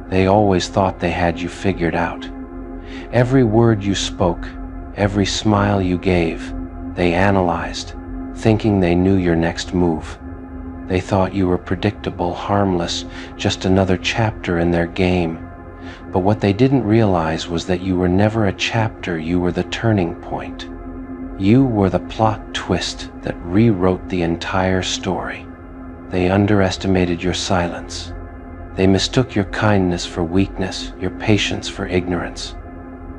They always thought they had you figured out. Every word you spoke, every smile you gave, they analyzed, thinking they knew your next move. They thought you were predictable, harmless, just another chapter in their game. But what they didn't realize was that you were never a chapter, you were the turning point. You were the plot twist that rewrote the entire story. They underestimated your silence. They mistook your kindness for weakness, your patience for ignorance.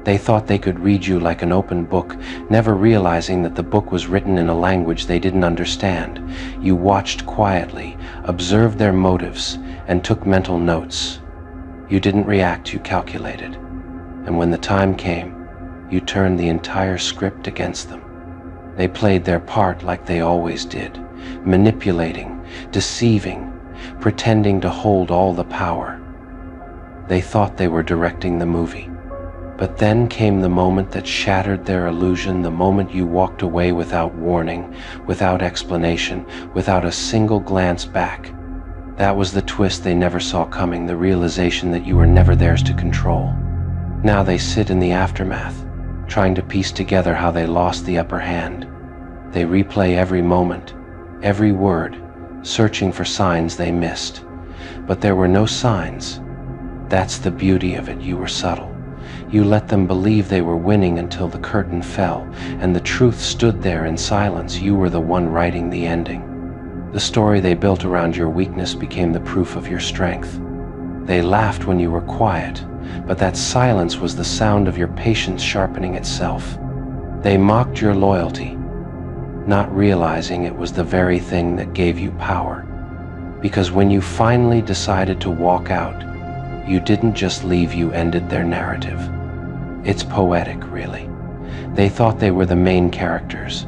They thought they could read you like an open book, never realizing that the book was written in a language they didn't understand. You watched quietly, observed their motives, and took mental notes. You didn't react, you calculated. And when the time came, you turned the entire script against them. They played their part like they always did, manipulating, deceiving, pretending to hold all the power. They thought they were directing the movie. But then came the moment that shattered their illusion, the moment you walked away without warning, without explanation, without a single glance back. That was the twist they never saw coming, the realization that you were never theirs to control. Now they sit in the aftermath, trying to piece together how they lost the upper hand. They replay every moment, every word, searching for signs they missed. But there were no signs. That's the beauty of it, you were subtle. You let them believe they were winning until the curtain fell, and the truth stood there in silence. You were the one writing the ending. The story they built around your weakness became the proof of your strength. They laughed when you were quiet, but that silence was the sound of your patience sharpening itself. They mocked your loyalty, not realizing it was the very thing that gave you power. Because when you finally decided to walk out, you didn't just leave, you ended their narrative. It's poetic, really. They thought they were the main characters,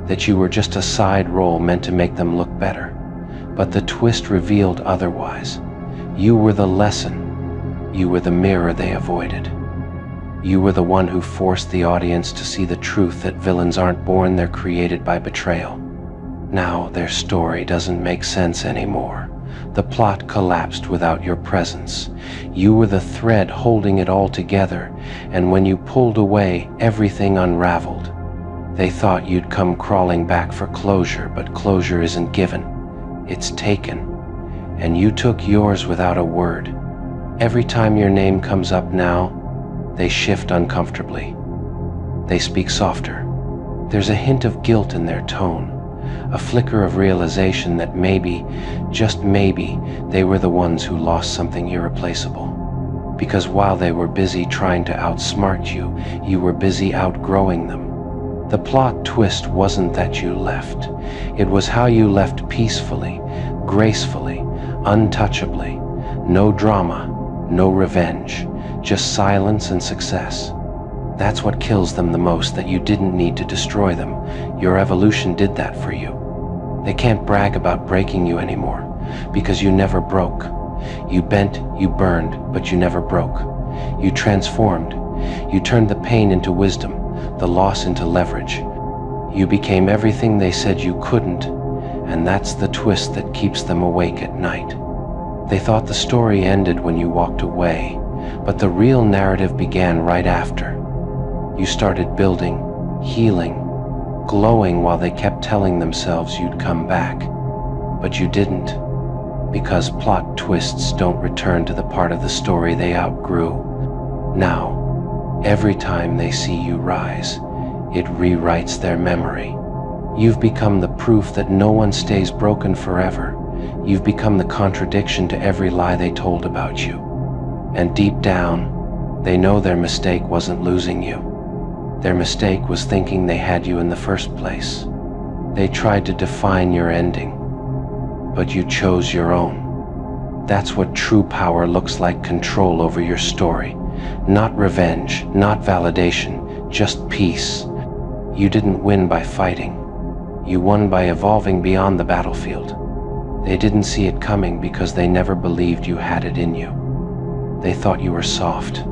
that you were just a side role meant to make them look better. But the twist revealed otherwise. You were the lesson. You were the mirror they avoided. You were the one who forced the audience to see the truth that villains aren't born, they're created by betrayal. Now their story doesn't make sense anymore. The plot collapsed without your presence. You were the thread holding it all together, and when you pulled away, everything unraveled. They thought you'd come crawling back for closure, but closure isn't given. It's taken. And you took yours without a word. Every time your name comes up now, they shift uncomfortably. They speak softer. There's a hint of guilt in their tone. A flicker of realization that maybe, just maybe, they were the ones who lost something irreplaceable. Because while they were busy trying to outsmart you, you were busy outgrowing them. The plot twist wasn't that you left. It was how you left peacefully, gracefully, untouchably. No drama, no revenge, just silence and success. That's what kills them the most, that you didn't need to destroy them. Your evolution did that for you. They can't brag about breaking you anymore, because you never broke. You bent, you burned, but you never broke. You transformed. You turned the pain into wisdom, the loss into leverage. You became everything they said you couldn't, and that's the twist that keeps them awake at night. They thought the story ended when you walked away, but the real narrative began right after. You started building, healing, glowing while they kept telling themselves you'd come back. But you didn't, because plot twists don't return to the part of the story they outgrew. Now, every time they see you rise, it rewrites their memory. You've become the proof that no one stays broken forever. You've become the contradiction to every lie they told about you. And deep down, they know their mistake wasn't losing you. Their mistake was thinking they had you in the first place. They tried to define your ending, but you chose your own. That's what true power looks like: control over your story. Not revenge, not validation, just peace. You didn't win by fighting. You won by evolving beyond the battlefield. They didn't see it coming because they never believed you had it in you. They thought you were soft.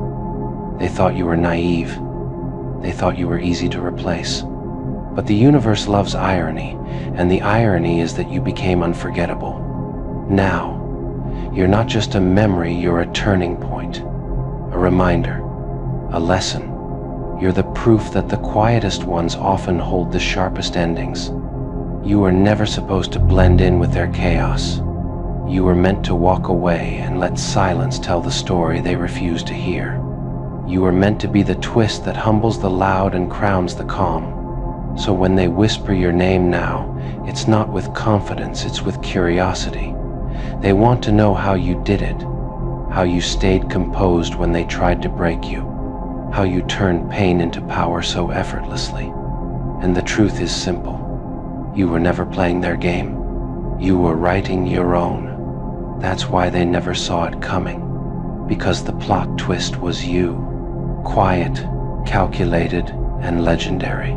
They thought you were naive. They thought you were easy to replace. But the universe loves irony, and the irony is that you became unforgettable. Now, You're not just a memory, you're a turning point, a reminder, a lesson. You're the proof that the quietest ones often hold the sharpest endings. You were never supposed to blend in with their chaos. You were meant to walk away and let silence tell the story they refuse to hear. You were meant to be the twist that humbles the loud and crowns the calm. So when they whisper your name now, it's not with confidence, it's with curiosity. They want to know how you did it, how you stayed composed when they tried to break you, how you turned pain into power so effortlessly. And the truth is simple. You were never playing their game. You were writing your own. That's why they never saw it coming. Because the plot twist was you. Quiet, calculated, and legendary.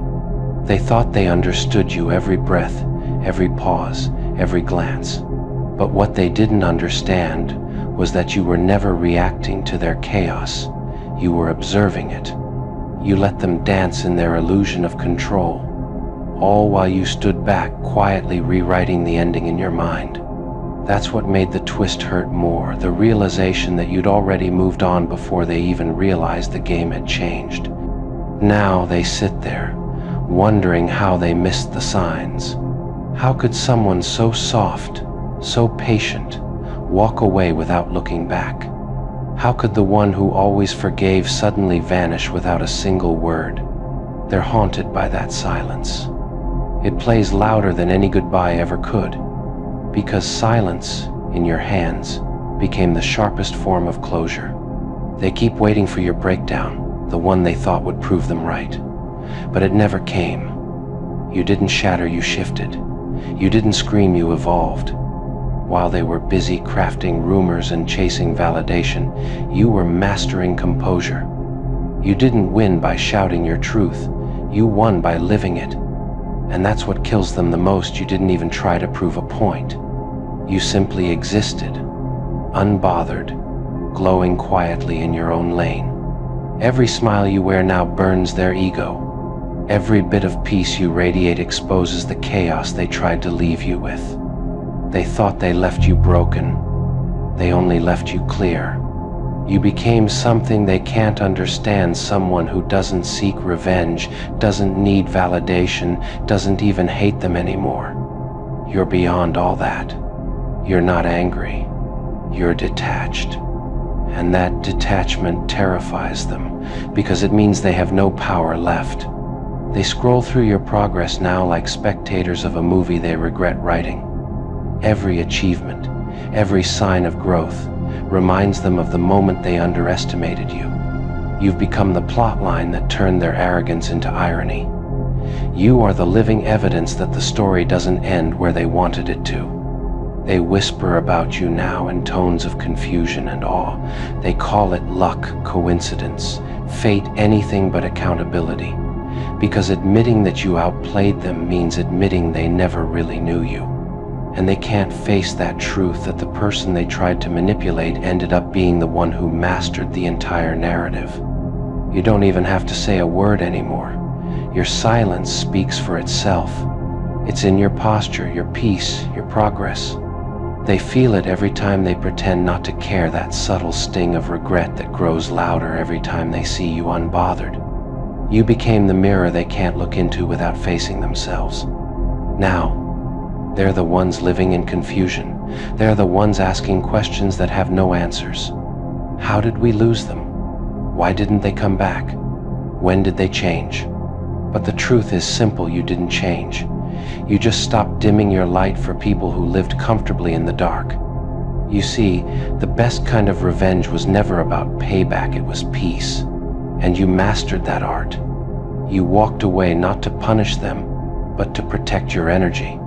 They thought they understood you every breath, every pause, every glance. But what they didn't understand was that you were never reacting to their chaos. You were observing it. You let them dance in their illusion of control, all while you stood back, quietly rewriting the ending in your mind. That's what made the twist hurt more, the realization that you'd already moved on before they even realized the game had changed. Now they sit there, wondering how they missed the signs. How could someone so soft, so patient, walk away without looking back? How could the one who always forgave suddenly vanish without a single word? They're haunted by that silence. It plays louder than any goodbye ever could, because silence, in your hands, became the sharpest form of closure. They keep waiting for your breakdown, the one they thought would prove them right. But it never came. You didn't shatter, you shifted. You didn't scream, you evolved. While they were busy crafting rumors and chasing validation, you were mastering composure. You didn't win by shouting your truth. You won by living it. And that's what kills them the most. You didn't even try to prove a point. You simply existed, unbothered, glowing quietly in your own lane. Every smile you wear now burns their ego. Every bit of peace you radiate exposes the chaos they tried to leave you with. They thought they left you broken. They only left you clear. You became something they can't understand, someone who doesn't seek revenge, doesn't need validation, doesn't even hate them anymore. You're beyond all that. You're not angry. You're detached. And that detachment terrifies them, because it means they have no power left. They scroll through your progress now like spectators of a movie they regret writing. Every achievement, every sign of growth, reminds them of the moment they underestimated you. You've become the plot line that turned their arrogance into irony. You are the living evidence that the story doesn't end where they wanted it to. They whisper about you now in tones of confusion and awe. They call it luck, coincidence, fate, anything but accountability. Because admitting that you outplayed them means admitting they never really knew you. And they can't face that truth that the person they tried to manipulate ended up being the one who mastered the entire narrative. You don't even have to say a word anymore. Your silence speaks for itself. It's in your posture, your peace, your progress. They feel it every time they pretend not to care, that subtle sting of regret that grows louder every time they see you unbothered. You became the mirror they can't look into without facing themselves. Now, they're the ones living in confusion. They're the ones asking questions that have no answers. How did we lose them? Why didn't they come back? When did they change? But the truth is simple, you didn't change. You just stopped dimming your light for people who lived comfortably in the dark. You see, the best kind of revenge was never about payback, it was peace. And you mastered that art. You walked away not to punish them, but to protect your energy.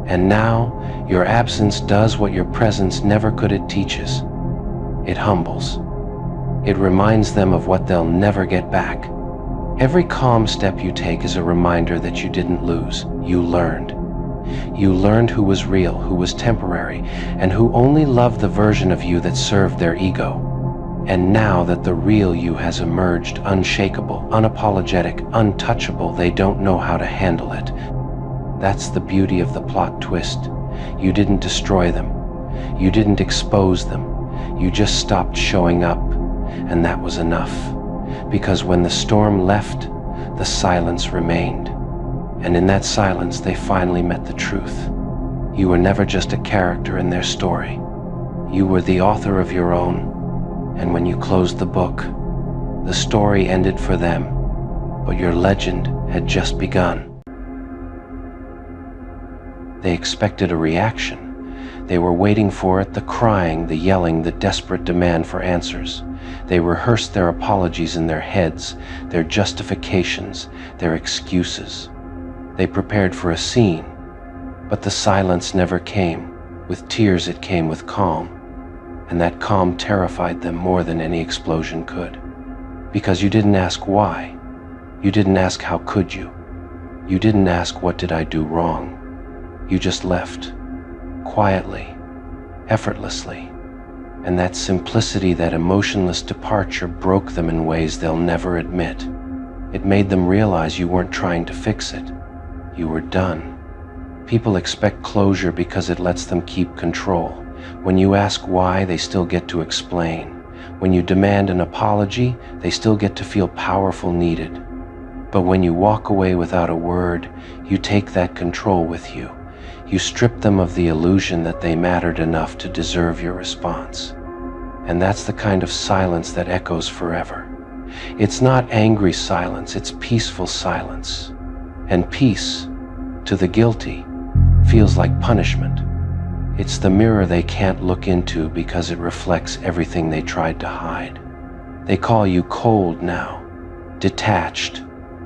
And now, your absence does what your presence never could. It teaches. It humbles. It reminds them of what they'll never get back. Every calm step you take is a reminder that you didn't lose. You learned. You learned who was real, who was temporary, and who only loved the version of you that served their ego. And now that the real you has emerged, unshakable, unapologetic, untouchable, they don't know how to handle it. That's the beauty of the plot twist. You didn't destroy them. You didn't expose them. You just stopped showing up, and that was enough. Because when the storm left, the silence remained. And in that silence, they finally met the truth. You were never just a character in their story. You were the author of your own. And when you closed the book, the story ended for them, but your legend had just begun. They expected a reaction. They were waiting for it, the crying, the yelling, the desperate demand for answers. They rehearsed their apologies in their heads, their justifications, their excuses. They prepared for a scene, but the silence never came. With tears it came with calm, and that calm terrified them more than any explosion could. Because you didn't ask why. You didn't ask how could you. You didn't ask what did I do wrong. You just left, quietly, effortlessly, and that simplicity, that emotionless departure broke them in ways they'll never admit. It made them realize you weren't trying to fix it. You were done. People expect closure because it lets them keep control. When you ask why, they still get to explain. When you demand an apology, they still get to feel powerful, needed. But when you walk away without a word, you take that control with you. You strip them of the illusion that they mattered enough to deserve your response. And that's the kind of silence that echoes forever. It's not angry silence, it's peaceful silence. And peace, to the guilty, feels like punishment. It's the mirror they can't look into because it reflects everything they tried to hide. They call you cold now, detached,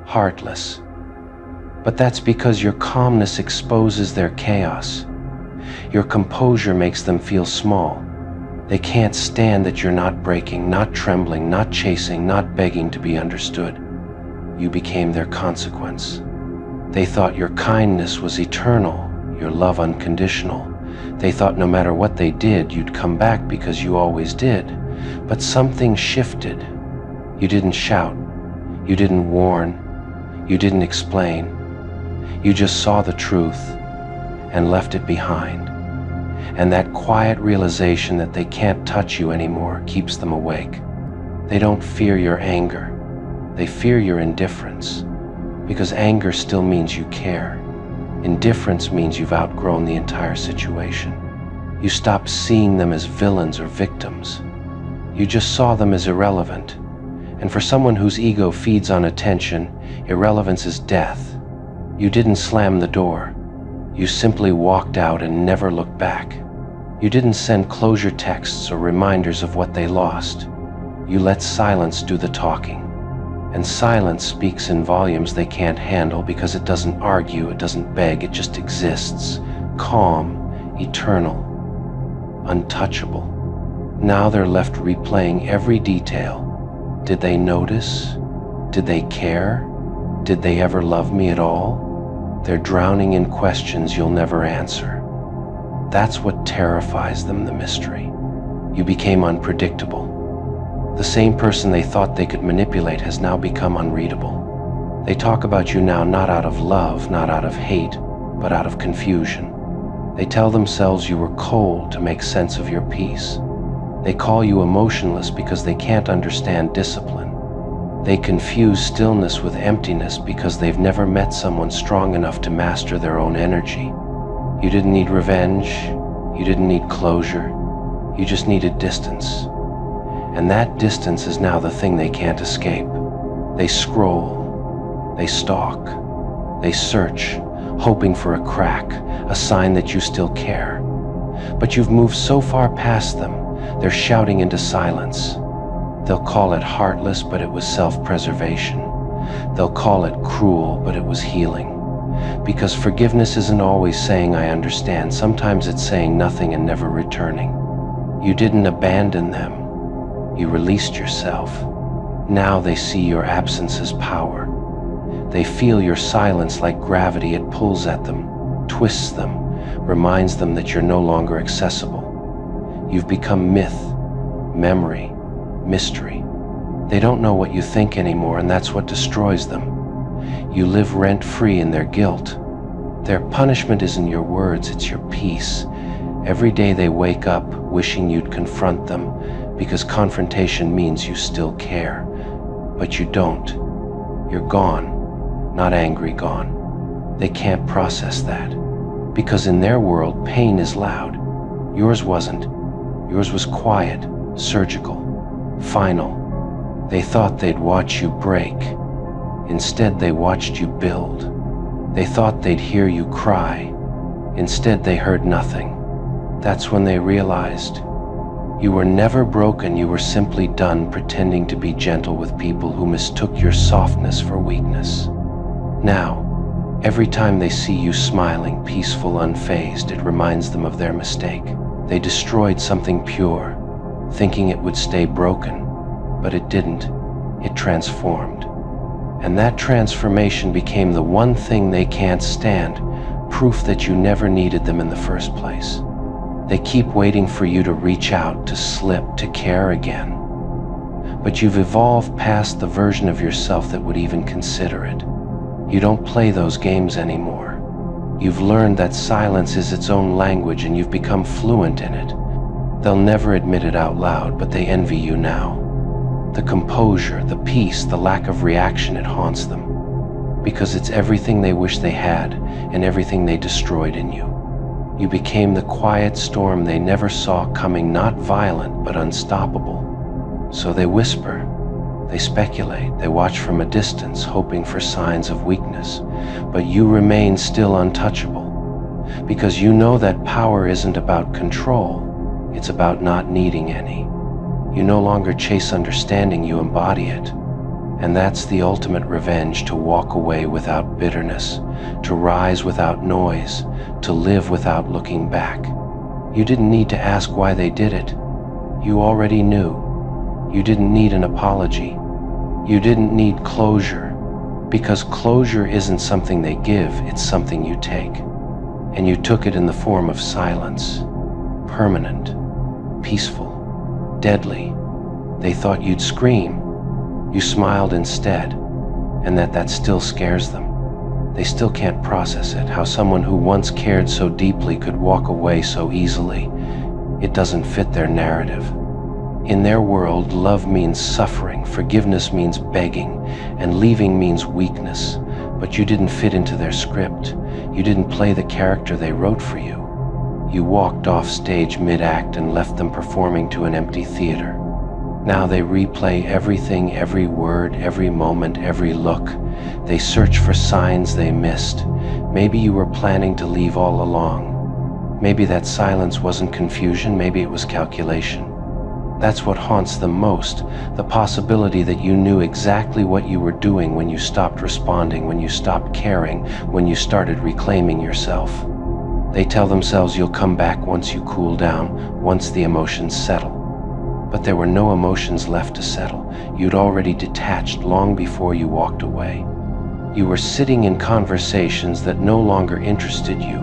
heartless. But that's because your calmness exposes their chaos. Your composure makes them feel small. They can't stand that you're not breaking, not trembling, not chasing, not begging to be understood. You became their consequence. They thought your kindness was eternal, your love unconditional. They thought no matter what they did, you'd come back because you always did. But something shifted. You didn't shout. You didn't warn. You didn't explain. You just saw the truth and left it behind. And that quiet realization that they can't touch you anymore keeps them awake. They don't fear your anger. They fear your indifference. Because anger still means you care. Indifference means you've outgrown the entire situation. You stopped seeing them as villains or victims. You just saw them as irrelevant. And for someone whose ego feeds on attention, irrelevance is death. You didn't slam the door. You simply walked out and never looked back. You didn't send closure texts or reminders of what they lost. You let silence do the talking. And silence speaks in volumes they can't handle because it doesn't argue, it doesn't beg, it just exists. Calm, eternal, untouchable. Now they're left replaying every detail. Did they notice? Did they care? Did they ever love me at all? They're drowning in questions you'll never answer. That's what terrifies them, the mystery. You became unpredictable. The same person they thought they could manipulate has now become unreadable. They talk about you now not out of love, not out of hate, but out of confusion. They tell themselves you were cold to make sense of your peace. They call you emotionless because they can't understand discipline. They confuse stillness with emptiness because they've never met someone strong enough to master their own energy. You didn't need revenge. You didn't need closure. You just needed distance. And that distance is now the thing they can't escape. They scroll. They stalk. They search, hoping for a crack, a sign that you still care. But you've moved so far past them, they're shouting into silence. They'll call it heartless, but it was self-preservation. They'll call it cruel, but it was healing. Because forgiveness isn't always saying I understand. Sometimes it's saying nothing and never returning. You didn't abandon them. You released yourself. Now they see your absence as power. They feel your silence like gravity. It pulls at them, twists them, reminds them that you're no longer accessible. You've become myth, memory, mystery. They don't know what you think anymore, and that's what destroys them. You live rent-free in their guilt. Their punishment isn't your words, it's your peace. Every day they wake up wishing you'd confront them, because confrontation means you still care. But you don't. You're gone, not angry gone. They can't process that, because in their world pain is loud. Yours wasn't. Yours was quiet, surgical, final. They thought they'd watch you break. Instead, they watched you build. They thought they'd hear you cry. Instead, they heard nothing. That's when they realized you were never broken. You were simply done pretending to be gentle with people who mistook your softness for weakness. Now, every time they see you smiling, peaceful, unfazed, it reminds them of their mistake. They destroyed something pure, thinking it would stay broken, but it didn't. It transformed. And that transformation became the one thing they can't stand, proof that you never needed them in the first place. They keep waiting for you to reach out, to slip, to care again. But you've evolved past the version of yourself that would even consider it. You don't play those games anymore. You've learned that silence is its own language and you've become fluent in it. They'll never admit it out loud, but they envy you now. The composure, the peace, the lack of reaction, it haunts them. Because it's everything they wish they had and everything they destroyed in you. You became the quiet storm they never saw coming, not violent, but unstoppable. So they whisper, they speculate, they watch from a distance, hoping for signs of weakness. But you remain still untouchable. Because you know that power isn't about control, it's about not needing any. You no longer chase understanding, you embody it. And that's the ultimate revenge, to walk away without bitterness, to rise without noise, to live without looking back. You didn't need to ask why they did it. You already knew. You didn't need an apology. You didn't need closure, because closure isn't something they give, it's something you take. And you took it in the form of silence, permanent, peaceful, deadly. They thought you'd scream. You smiled instead, and that still scares them. They still can't process it, how someone who once cared so deeply could walk away so easily. It doesn't fit their narrative. In their world, love means suffering, forgiveness means begging, and leaving means weakness. But you didn't fit into their script. You didn't play the character they wrote for you. You walked off stage mid-act and left them performing to an empty theater. Now they replay everything, every word, every moment, every look. They search for signs they missed. Maybe you were planning to leave all along. Maybe that silence wasn't confusion, maybe it was calculation. That's what haunts them most, the possibility that you knew exactly what you were doing when you stopped responding, when you stopped caring, when you started reclaiming yourself. They tell themselves you'll come back once you cool down, once the emotions settle. But there were no emotions left to settle. You'd already detached long before you walked away. You were sitting in conversations that no longer interested you,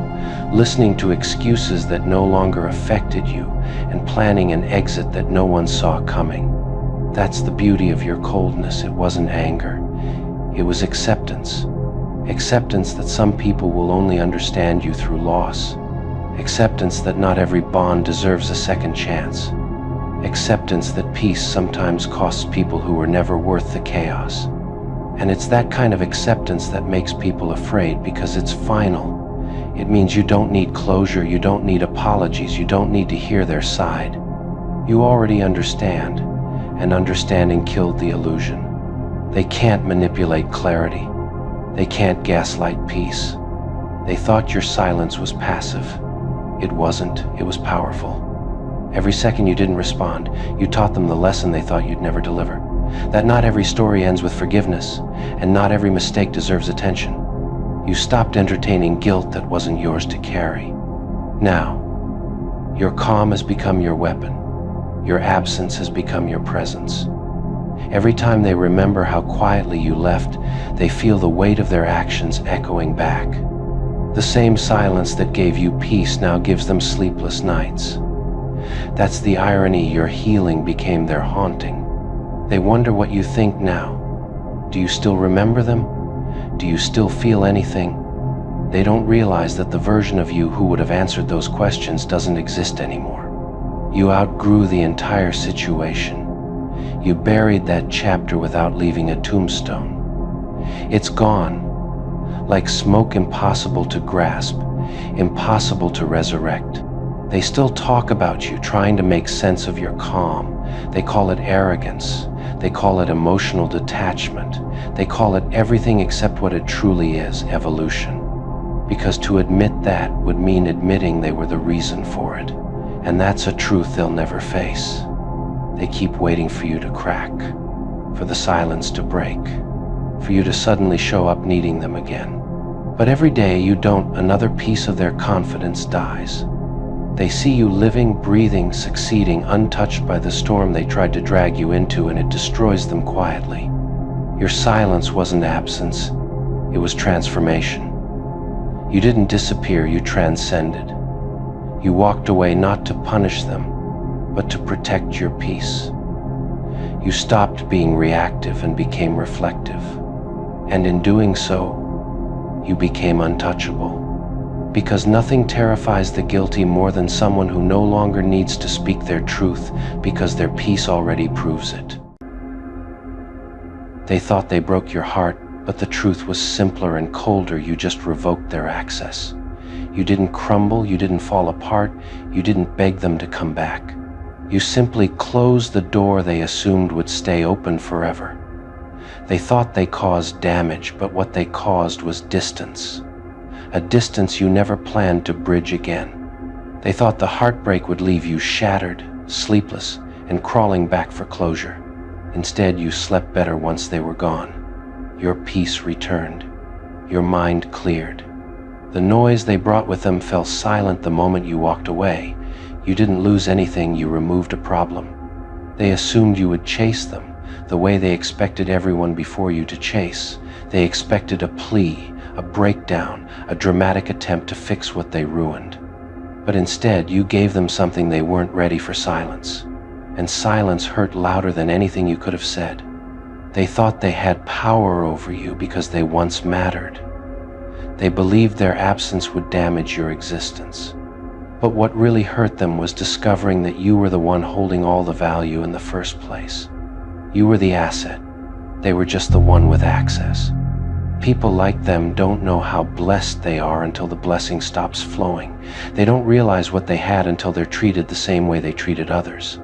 listening to excuses that no longer affected you, and planning an exit that no one saw coming. That's the beauty of your coldness. It wasn't anger. It was acceptance. Acceptance that some people will only understand you through loss. Acceptance that not every bond deserves a second chance. Acceptance that peace sometimes costs people who were never worth the chaos. And it's that kind of acceptance that makes people afraid, because it's final. It means you don't need closure, you don't need apologies, you don't need to hear their side. You already understand, and understanding killed the illusion. They can't manipulate clarity. They can't gaslight peace. They thought your silence was passive. It wasn't, it was powerful. Every second you didn't respond, you taught them the lesson they thought you'd never deliver. That not every story ends with forgiveness, and not every mistake deserves attention. You stopped entertaining guilt that wasn't yours to carry. Now, your calm has become your weapon. Your absence has become your presence. Every time they remember how quietly you left, they feel the weight of their actions echoing back. The same silence that gave you peace now gives them sleepless nights. That's the irony. Your healing became their haunting. They wonder what you think now. Do you still remember them? Do you still feel anything? They don't realize that the version of you who would have answered those questions doesn't exist anymore. You outgrew the entire situation. You buried that chapter without leaving a tombstone. It's gone, like smoke impossible to grasp, impossible to resurrect. They still talk about you, trying to make sense of your calm. They call it arrogance. They call it emotional detachment. They call it everything except what it truly is, evolution. Because to admit that would mean admitting they were the reason for it. And that's a truth they'll never face. They keep waiting for you to crack, for the silence to break, for you to suddenly show up needing them again. But every day you don't, another piece of their confidence dies. They see you living, breathing, succeeding, untouched by the storm they tried to drag you into, and it destroys them quietly. Your silence wasn't absence, it was transformation. You didn't disappear, you transcended. You walked away not to punish them, but to protect your peace. You stopped being reactive and became reflective. And in doing so, you became untouchable. Because nothing terrifies the guilty more than someone who no longer needs to speak their truth because their peace already proves it. They thought they broke your heart, but the truth was simpler and colder. You just revoked their access. You didn't crumble, you didn't fall apart, you didn't beg them to come back. You simply closed the door they assumed would stay open forever. They thought they caused damage, but what they caused was distance. A distance you never planned to bridge again. They thought the heartbreak would leave you shattered, sleepless, and crawling back for closure. Instead, you slept better once they were gone. Your peace returned. Your mind cleared. The noise they brought with them fell silent the moment you walked away. You didn't lose anything, you removed a problem. They assumed you would chase them, the way they expected everyone before you to chase. They expected a plea, a breakdown, a dramatic attempt to fix what they ruined. But instead, you gave them something they weren't ready for: silence. And silence hurt louder than anything you could have said. They thought they had power over you because they once mattered. They believed their absence would damage your existence. But what really hurt them was discovering that you were the one holding all the value in the first place. You were the asset. They were just the one with access. People like them don't know how blessed they are until the blessing stops flowing. They don't realize what they had until they're treated the same way they treated others.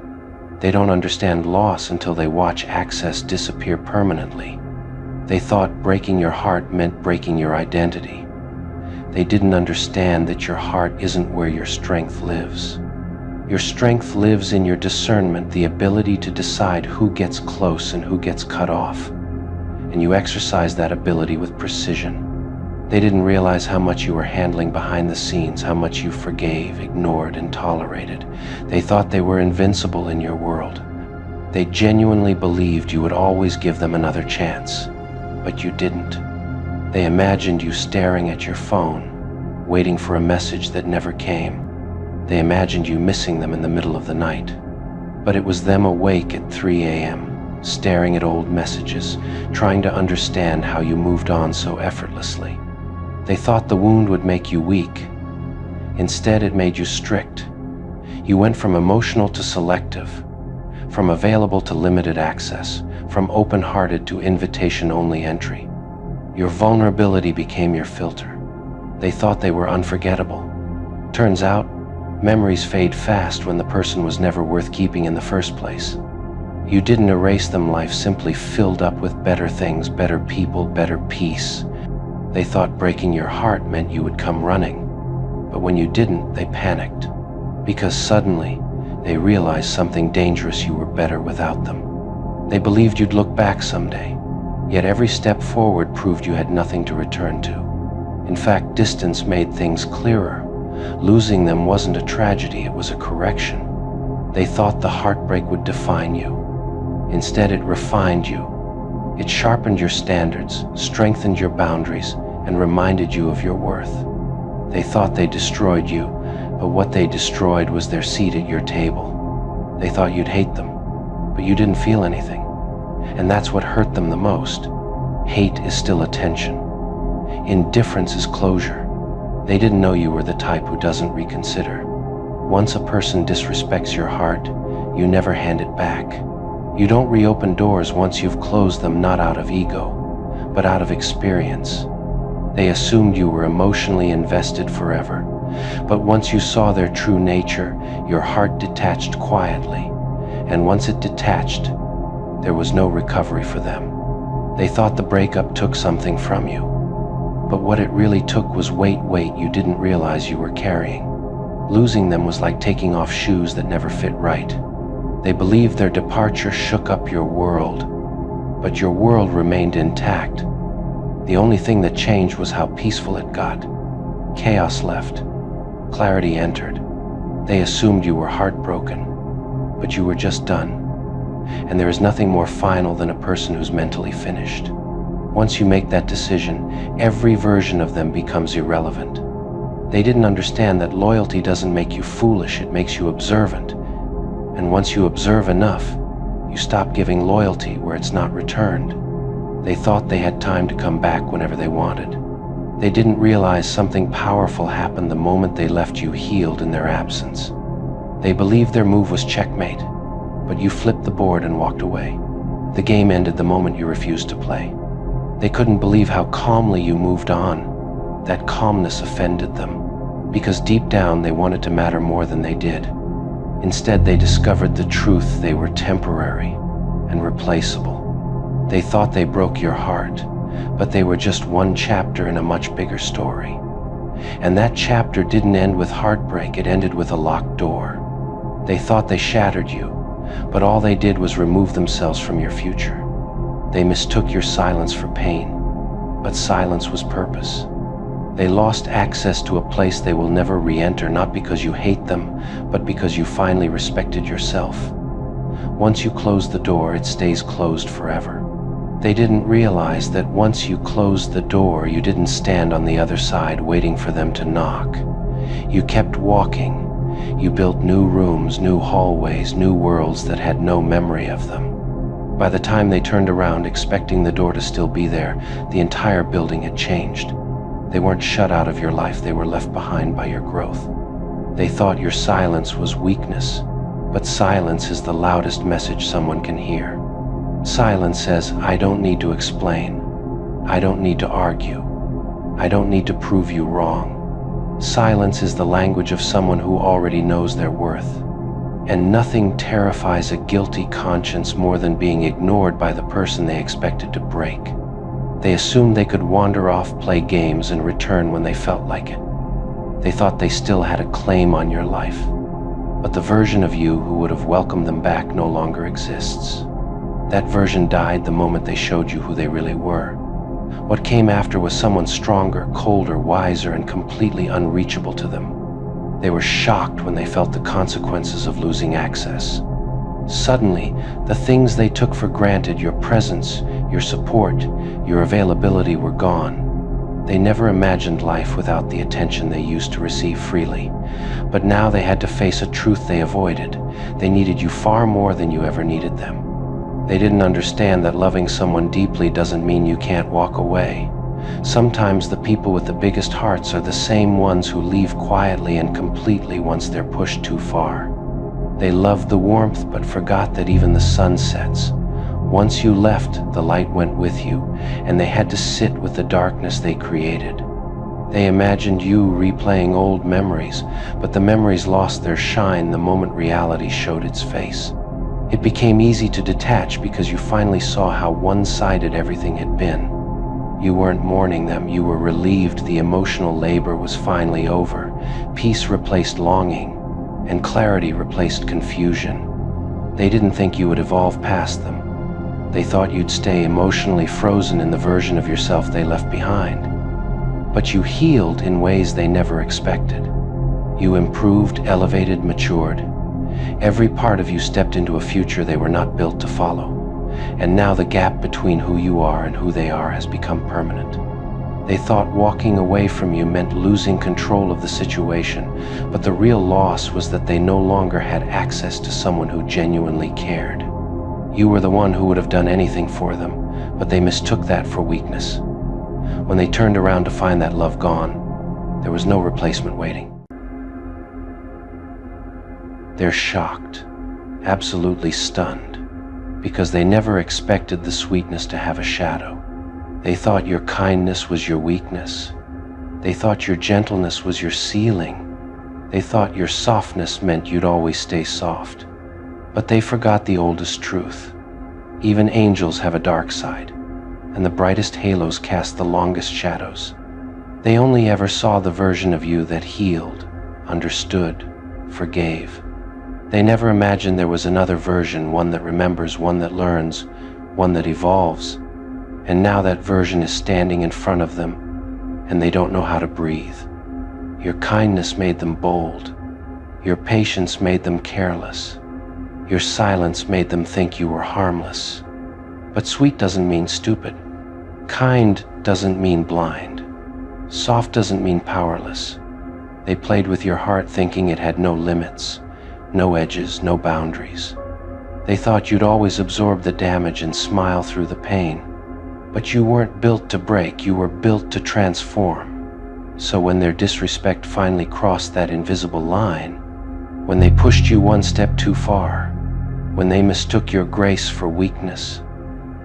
They don't understand loss until they watch access disappear permanently. They thought breaking your heart meant breaking your identity. They didn't understand that your heart isn't where your strength lives. Your strength lives in your discernment, the ability to decide who gets close and who gets cut off. And you exercise that ability with precision. They didn't realize how much you were handling behind the scenes, how much you forgave, ignored, and tolerated. They thought they were invincible in your world. They genuinely believed you would always give them another chance, but you didn't. They imagined you staring at your phone, waiting for a message that never came. They imagined you missing them in the middle of the night. But it was them awake at 3 a.m., staring at old messages, trying to understand how you moved on so effortlessly. They thought the wound would make you weak. Instead, it made you strict. You went from emotional to selective, from available to limited access, from open-hearted to invitation-only entry. Your vulnerability became your filter. They thought they were unforgettable. Turns out, memories fade fast when the person was never worth keeping in the first place. You didn't erase them, life simply filled up with better things, better people, better peace. They thought breaking your heart meant you would come running. But when you didn't, they panicked. Because suddenly, they realized something dangerous: you were better without them. They believed you'd look back someday. Yet every step forward proved you had nothing to return to. In fact, distance made things clearer. Losing them wasn't a tragedy, it was a correction. They thought the heartbreak would define you. Instead, it refined you. It sharpened your standards, strengthened your boundaries, and reminded you of your worth. They thought they destroyed you, but what they destroyed was their seat at your table. They thought you'd hate them, but you didn't feel anything. And that's what hurt them the most. Hate is still attention. Indifference is closure. They didn't know you were the type who doesn't reconsider. Once a person disrespects your heart, you never hand it back. You don't reopen doors once you've closed them, not out of ego, but out of experience. They assumed you were emotionally invested forever, but once you saw their true nature, your heart detached quietly, and once it detached, there was no recovery for them. They thought the breakup took something from you, but what it really took was weight you didn't realize you were carrying. Losing them was like taking off shoes that never fit right. They believed their departure shook up your world, but your world remained intact. The only thing that changed was how peaceful it got. Chaos left. Clarity entered. They assumed you were heartbroken, but you were just done. And there is nothing more final than a person who's mentally finished. Once you make that decision, every version of them becomes irrelevant. They didn't understand that loyalty doesn't make you foolish, it makes you observant. And once you observe enough, you stop giving loyalty where it's not returned. They thought they had time to come back whenever they wanted. They didn't realize something powerful happened the moment they left you healed in their absence. They believed their move was checkmate, but you flipped the board and walked away. The game ended the moment you refused to play. They couldn't believe how calmly you moved on. That calmness offended them, because deep down they wanted to matter more than they did. Instead, they discovered the truth: they were temporary and replaceable. They thought they broke your heart, but they were just one chapter in a much bigger story. And that chapter didn't end with heartbreak, it ended with a locked door. They thought they shattered you, but all they did was remove themselves from your future. They mistook your silence for pain, but silence was purpose. They lost access to a place they will never re-enter, not because you hate them, but because you finally respected yourself. Once you close the door, it stays closed forever. They didn't realize that once you closed the door, you didn't stand on the other side waiting for them to knock. You kept walking. You built new rooms, new hallways, new worlds that had no memory of them. By the time they turned around expecting the door to still be there, the entire building had changed. They weren't shut out of your life, they were left behind by your growth. They thought your silence was weakness, but silence is the loudest message someone can hear. Silence says, I don't need to explain. I don't need to argue. I don't need to prove you wrong. Silence is the language of someone who already knows their worth. And nothing terrifies a guilty conscience more than being ignored by the person they expected to break. They assumed they could wander off, play games, and return when they felt like it. They thought they still had a claim on your life, but the version of you who would have welcomed them back no longer exists. That version died the moment they showed you who they really were. What came after was someone stronger, colder, wiser, and completely unreachable to them. They were shocked when they felt the consequences of losing access. Suddenly, the things they took for granted, your presence, your support, your availability, were gone. They never imagined life without the attention they used to receive freely. But now they had to face a truth they avoided. They needed you far more than you ever needed them. They didn't understand that loving someone deeply doesn't mean you can't walk away. Sometimes the people with the biggest hearts are the same ones who leave quietly and completely once they're pushed too far. They loved the warmth but forgot that even the sun sets. Once you left, the light went with you, and they had to sit with the darkness they created. They imagined you replaying old memories, but the memories lost their shine the moment reality showed its face. It became easy to detach because you finally saw how one-sided everything had been. You weren't mourning them, you were relieved. The emotional labor was finally over. Peace replaced longing, and clarity replaced confusion. They didn't think you would evolve past them. They thought you'd stay emotionally frozen in the version of yourself they left behind. But you healed in ways they never expected. You improved, elevated, matured. Every part of you stepped into a future they were not built to follow. And now the gap between who you are and who they are has become permanent. They thought walking away from you meant losing control of the situation, but the real loss was that they no longer had access to someone who genuinely cared. You were the one who would have done anything for them, but they mistook that for weakness. When they turned around to find that love gone, There was no replacement waiting. They're shocked, absolutely stunned, because they never expected the sweetness to have a shadow. They thought your kindness was your weakness. They thought your gentleness was your ceiling. They thought your softness meant you'd always stay soft. But they forgot the oldest truth. Even angels have a dark side, and the brightest halos cast the longest shadows. They only ever saw the version of you that healed, understood, forgave. They never imagined there was another version, one that remembers, one that learns, one that evolves. And now that version is standing in front of them, and they don't know how to breathe. Your kindness made them bold. Your patience made them careless. Your silence made them think you were harmless. But sweet doesn't mean stupid. Kind doesn't mean blind. Soft doesn't mean powerless. They played with your heart thinking it had no limits, no edges, no boundaries. They thought you'd always absorb the damage and smile through the pain. But you weren't built to break, you were built to transform. So when their disrespect finally crossed that invisible line, when they pushed you one step too far, when they mistook your grace for weakness,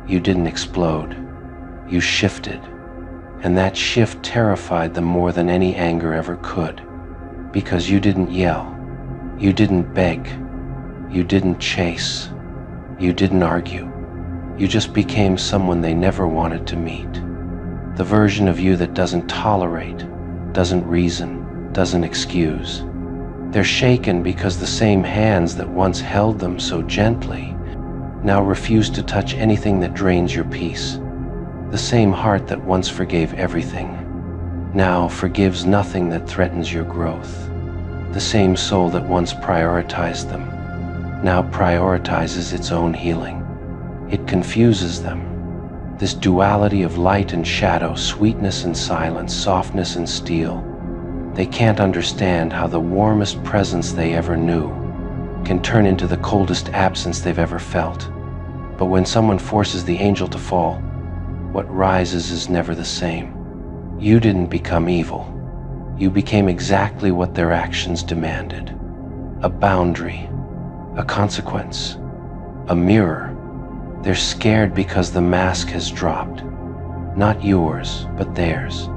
you didn't explode, you shifted. And that shift terrified them more than any anger ever could, because you didn't yell, you didn't beg, you didn't chase, you didn't argue. You just became someone they never wanted to meet. The version of you that doesn't tolerate, doesn't reason, doesn't excuse. They're shaken because the same hands that once held them so gently now refuse to touch anything that drains your peace. The same heart that once forgave everything now forgives nothing that threatens your growth. The same soul that once prioritized them now prioritizes its own healing. It confuses them. This duality of light and shadow, sweetness and silence, softness and steel. They can't understand how the warmest presence they ever knew can turn into the coldest absence they've ever felt. But when someone forces the angel to fall, what rises is never the same. You didn't become evil. You became exactly what their actions demanded. A boundary, a consequence, a mirror. They're scared because the mask has dropped. Not yours, but theirs.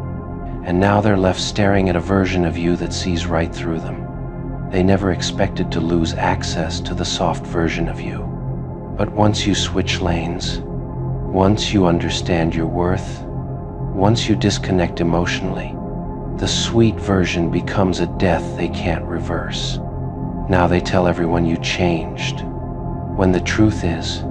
And now they're left staring at a version of you that sees right through them. They never expected to lose access to the soft version of you. But once you switch lanes, once you understand your worth, once you disconnect emotionally, the sweet version becomes a death they can't reverse. Now they tell everyone you changed, when the truth is,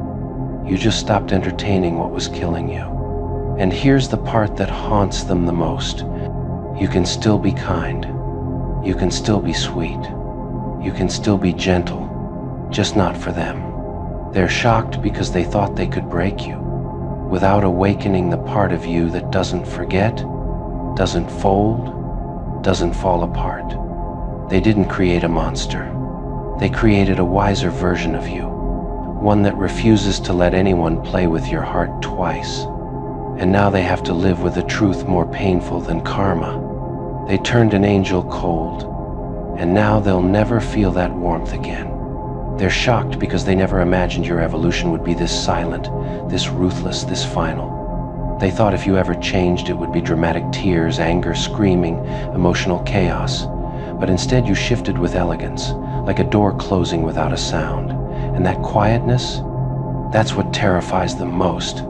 you just stopped entertaining what was killing you. And here's the part that haunts them the most. You can still be kind. You can still be sweet. You can still be gentle, just not for them. They're shocked because they thought they could break you, without awakening the part of you that doesn't forget, doesn't fold, doesn't fall apart. They didn't create a monster. They created a wiser version of you. One that refuses to let anyone play with your heart twice. And now they have to live with a truth more painful than karma. They turned an angel cold, and now they'll never feel that warmth again. They're shocked because they never imagined your evolution would be this silent, this ruthless, this final. They thought if you ever changed, it would be dramatic tears, anger, screaming, emotional chaos. But instead you shifted with elegance, like a door closing without a sound. And that quietness, that's what terrifies them most.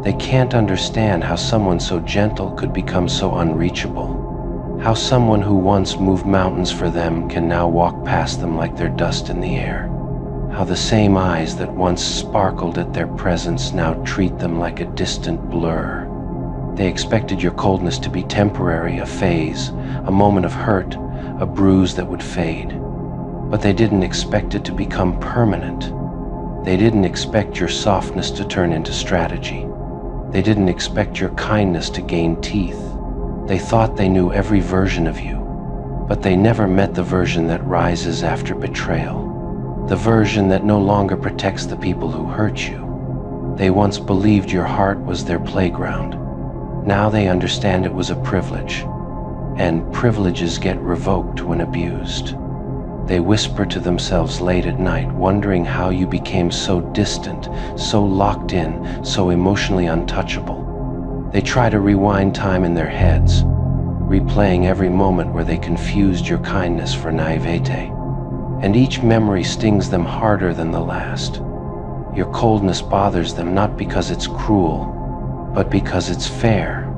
They can't understand how someone so gentle could become so unreachable. How someone who once moved mountains for them can now walk past them like they're dust in the air. How the same eyes that once sparkled at their presence now treat them like a distant blur. They expected your coldness to be temporary, a phase, a moment of hurt, a bruise that would fade. But they didn't expect it to become permanent. They didn't expect your softness to turn into strategy. They didn't expect your kindness to gain teeth. They thought they knew every version of you, but they never met the version that rises after betrayal. The version that no longer protects the people who hurt you. They once believed your heart was their playground. Now they understand it was a privilege. and privileges get revoked when abused. They whisper to themselves late at night, wondering how you became so distant, so locked in, so emotionally untouchable. They try to rewind time in their heads, replaying every moment where they confused your kindness for naivete. And each memory stings them harder than the last. Your coldness bothers them not because it's cruel, but because it's fair.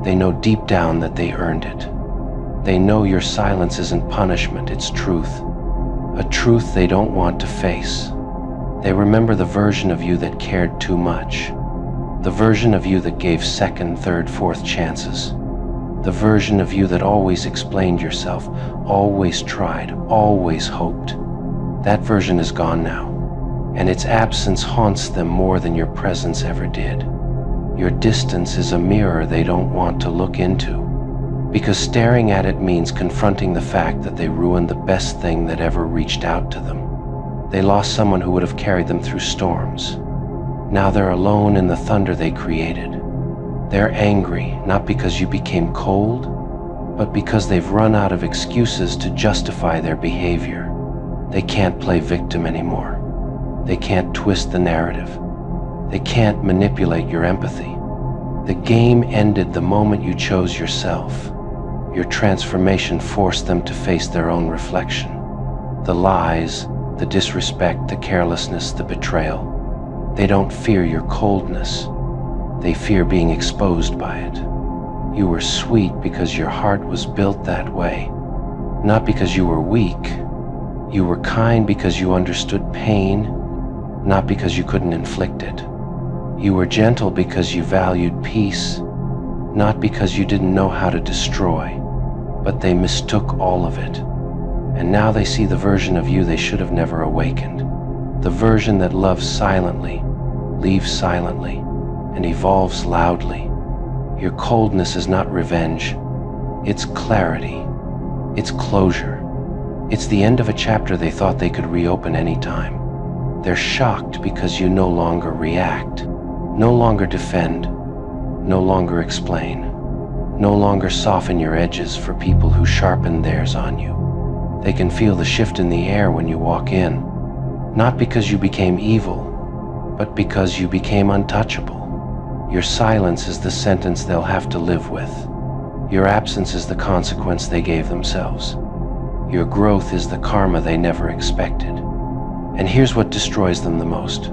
They know deep down that they earned it. They know your silence isn't punishment, it's truth. A truth they don't want to face. They remember the version of you that cared too much. The version of you that gave second, third, fourth chances. The version of you that always explained yourself, always tried, always hoped. That version is gone now, and its absence haunts them more than your presence ever did. Your distance is a mirror they don't want to look into, because staring at it means confronting the fact that they ruined the best thing that ever reached out to them. They lost someone who would have carried them through storms. Now they're alone in the thunder they created. They're angry, not because you became cold, but because they've run out of excuses to justify their behavior. They can't play victim anymore. They can't twist the narrative. They can't manipulate your empathy. The game ended the moment you chose yourself. Your transformation forced them to face their own reflection. The lies, the disrespect, the carelessness, the betrayal. They don't fear your coldness. They fear being exposed by it. You were sweet because your heart was built that way, not because you were weak. You were kind because you understood pain, not because you couldn't inflict it. You were gentle because you valued peace, not because you didn't know how to destroy. But they mistook all of it. And now they see the version of you they should have never awakened. The version that loves silently, leaves silently, and evolves loudly. Your coldness is not revenge. It's clarity. It's closure. It's the end of a chapter they thought they could reopen any time. They're shocked because you no longer react, no longer defend, no longer explain, no longer soften your edges for people who sharpen theirs on you. They can feel the shift in the air when you walk in, not because you became evil, but because you became untouchable. Your silence is the sentence they'll have to live with. Your absence is the consequence they gave themselves. Your growth is the karma they never expected. And here's what destroys them the most.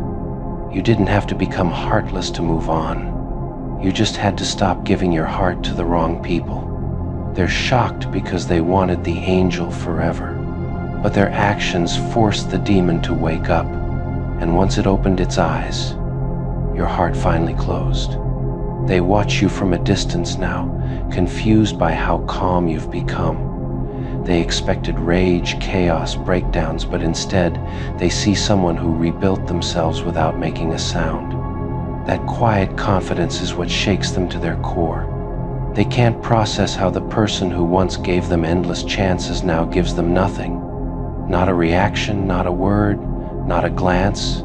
You didn't have to become heartless to move on. You just had to stop giving your heart to the wrong people. They're shocked because they wanted the angel forever, but their actions forced the demon to wake up, and once it opened its eyes, your heart finally closed. They watch you from a distance now, confused by how calm you've become. They expected rage, chaos, breakdowns, but instead, they see someone who rebuilt themselves without making a sound. That quiet confidence is what shakes them to their core. They can't process how the person who once gave them endless chances now gives them nothing. Not a reaction, not a word, not a glance.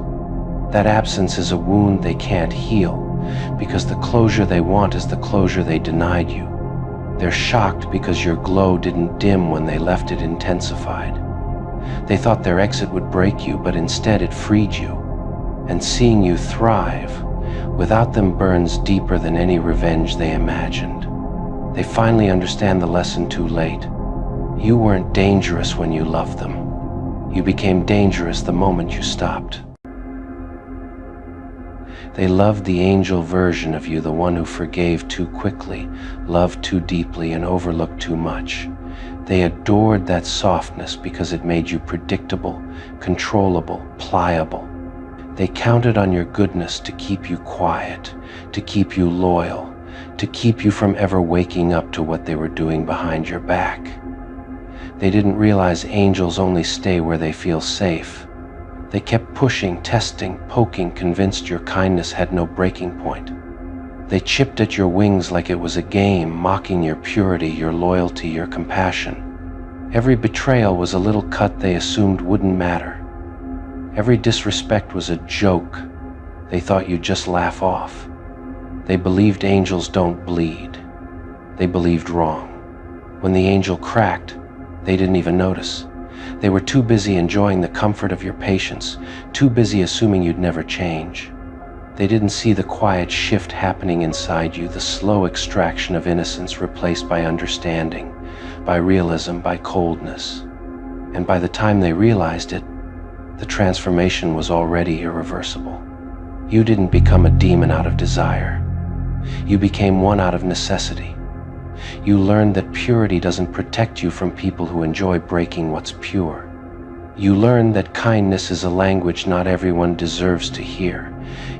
That absence is a wound they can't heal, because the closure they want is the closure they denied you. They're shocked because your glow didn't dim when they left, it intensified. They thought their exit would break you, but instead it freed you. And seeing you thrive without them burns deeper than any revenge they imagined. They finally understand the lesson too late. You weren't dangerous when you loved them. You became dangerous the moment you stopped. They loved the angel version of you, the one who forgave too quickly, loved too deeply, and overlooked too much. They adored that softness because it made you predictable, controllable, pliable. They counted on your goodness to keep you quiet, to keep you loyal, to keep you from ever waking up to what they were doing behind your back. They didn't realize angels only stay where they feel safe. They kept pushing, testing, poking, convinced your kindness had no breaking point. They chipped at your wings like it was a game, mocking your purity, your loyalty, your compassion. Every betrayal was a little cut they assumed wouldn't matter. Every disrespect was a joke they thought you'd just laugh off. They believed angels don't bleed. They believed wrong. When the angel cracked, they didn't even notice. They were too busy enjoying the comfort of your patience, too busy assuming you'd never change. They didn't see the quiet shift happening inside you, the slow extraction of innocence replaced by understanding, by realism, by coldness. And by the time they realized it, the transformation was already irreversible. You didn't become a demon out of desire. You became one out of necessity. You learned that purity doesn't protect you from people who enjoy breaking what's pure. You learned that kindness is a language not everyone deserves to hear.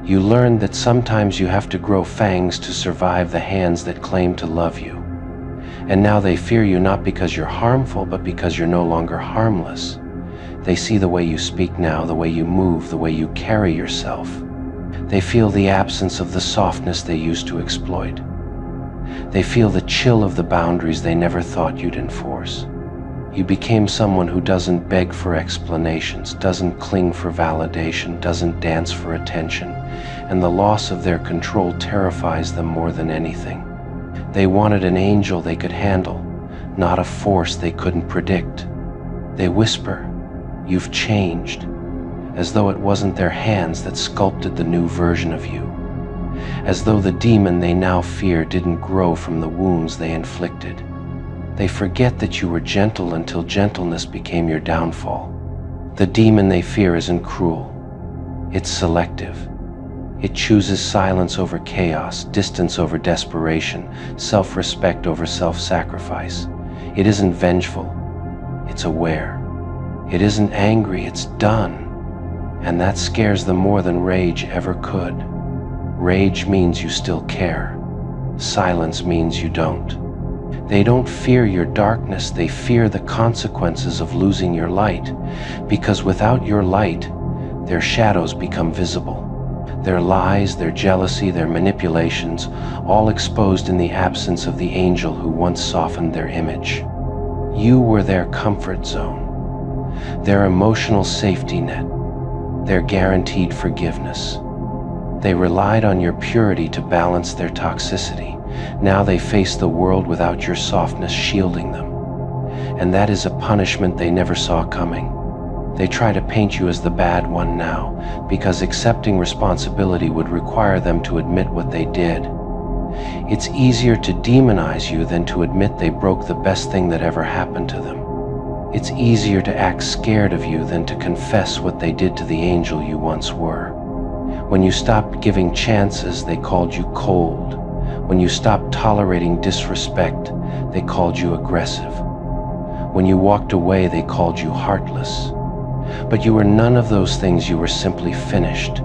You learned that sometimes you have to grow fangs to survive the hands that claim to love you. And now they fear you not because you're harmful, but because you're no longer harmless. They see the way you speak now, the way you move, the way you carry yourself. They feel the absence of the softness they used to exploit. They feel the chill of the boundaries they never thought you'd enforce. You became someone who doesn't beg for explanations, doesn't cling for validation, doesn't dance for attention, and the loss of their control terrifies them more than anything. They wanted an angel they could handle, not a force they couldn't predict. They whisper, "You've changed," as though it wasn't their hands that sculpted the new version of you, as though the demon they now fear didn't grow from the wounds they inflicted. They forget that you were gentle until gentleness became your downfall. The demon they fear isn't cruel. It's selective. It chooses silence over chaos, distance over desperation, self-respect over self-sacrifice. It isn't vengeful. It's aware. It isn't angry. It's done. And that scares them more than rage ever could. Rage means you still care. Silence means you don't. They don't fear your darkness, they fear the consequences of losing your light, because without your light, their shadows become visible. Their lies, their jealousy, their manipulations, all exposed in the absence of the angel who once softened their image. You were their comfort zone, their emotional safety net, their guaranteed forgiveness. They relied on your purity to balance their toxicity. Now they face the world without your softness shielding them. And that is a punishment they never saw coming. They try to paint you as the bad one now, because accepting responsibility would require them to admit what they did. It's easier to demonize you than to admit they broke the best thing that ever happened to them. It's easier to act scared of you than to confess what they did to the angel you once were. When you stopped giving chances, they called you cold. When you stopped tolerating disrespect, they called you aggressive. When you walked away, they called you heartless. But you were none of those things, you were simply finished.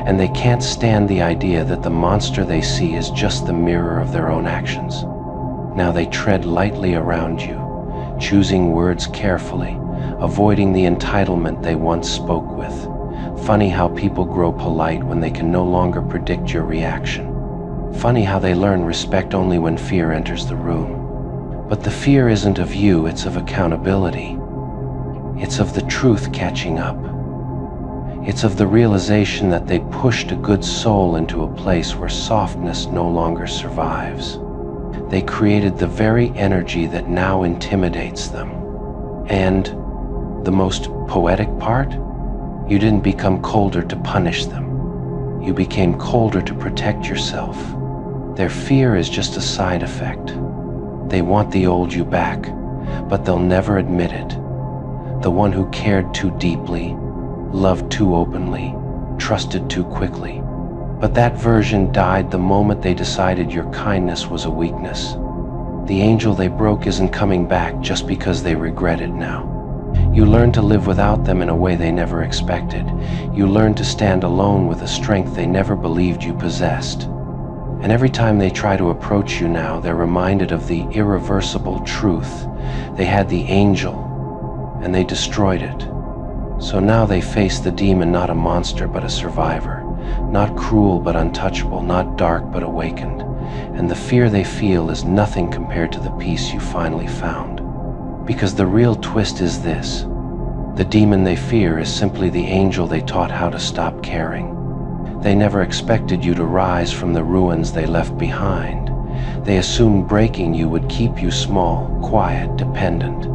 And they can't stand the idea that the monster they see is just the mirror of their own actions. Now they tread lightly around you, choosing words carefully, avoiding the entitlement they once spoke with. Funny how people grow polite when they can no longer predict your reaction. Funny how they learn respect only when fear enters the room. But the fear isn't of you, it's of accountability. It's of the truth catching up. It's of the realization that they pushed a good soul into a place where softness no longer survives. They created the very energy that now intimidates them. And the most poetic part? You didn't become colder to punish them. You became colder to protect yourself. Their fear is just a side effect. They want the old you back, but they'll never admit it. The one who cared too deeply, loved too openly, trusted too quickly. But that version died the moment they decided your kindness was a weakness. The angel they broke isn't coming back just because they regret it now. You learn to live without them in a way they never expected. You learn to stand alone with a strength they never believed you possessed. And every time they try to approach you now, they're reminded of the irreversible truth. They had the angel, and they destroyed it. So now they face the demon, not a monster, but a survivor. Not cruel, but untouchable. Not dark, but awakened. And the fear they feel is nothing compared to the peace you finally found. Because the real twist is this. The demon they fear is simply the angel they taught how to stop caring. They never expected you to rise from the ruins they left behind. They assumed breaking you would keep you small, quiet, dependent.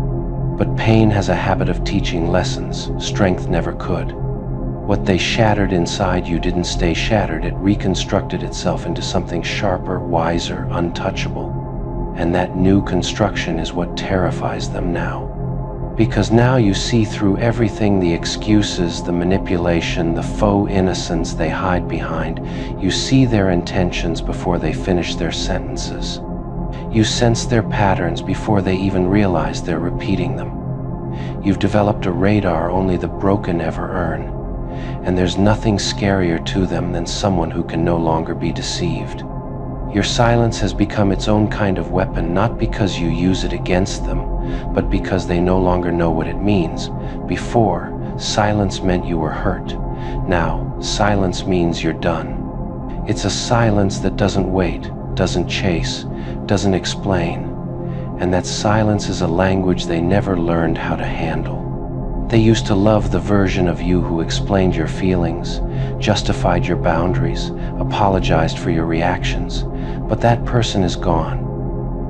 But pain has a habit of teaching lessons strength never could. What they shattered inside you didn't stay shattered, it reconstructed itself into something sharper, wiser, untouchable. And that new construction is what terrifies them now. Because now you see through everything, the excuses, the manipulation, the faux innocence they hide behind. You see their intentions before they finish their sentences. You sense their patterns before they even realize they're repeating them. You've developed a radar only the broken ever earn, and there's nothing scarier to them than someone who can no longer be deceived. Your silence has become its own kind of weapon, not because you use it against them, but because they no longer know what it means. Before, silence meant you were hurt. Now, silence means you're done. It's a silence that doesn't wait, doesn't chase, doesn't explain. And that silence is a language they never learned how to handle. They used to love the version of you who explained your feelings, justified your boundaries, apologized for your reactions, but that person is gone.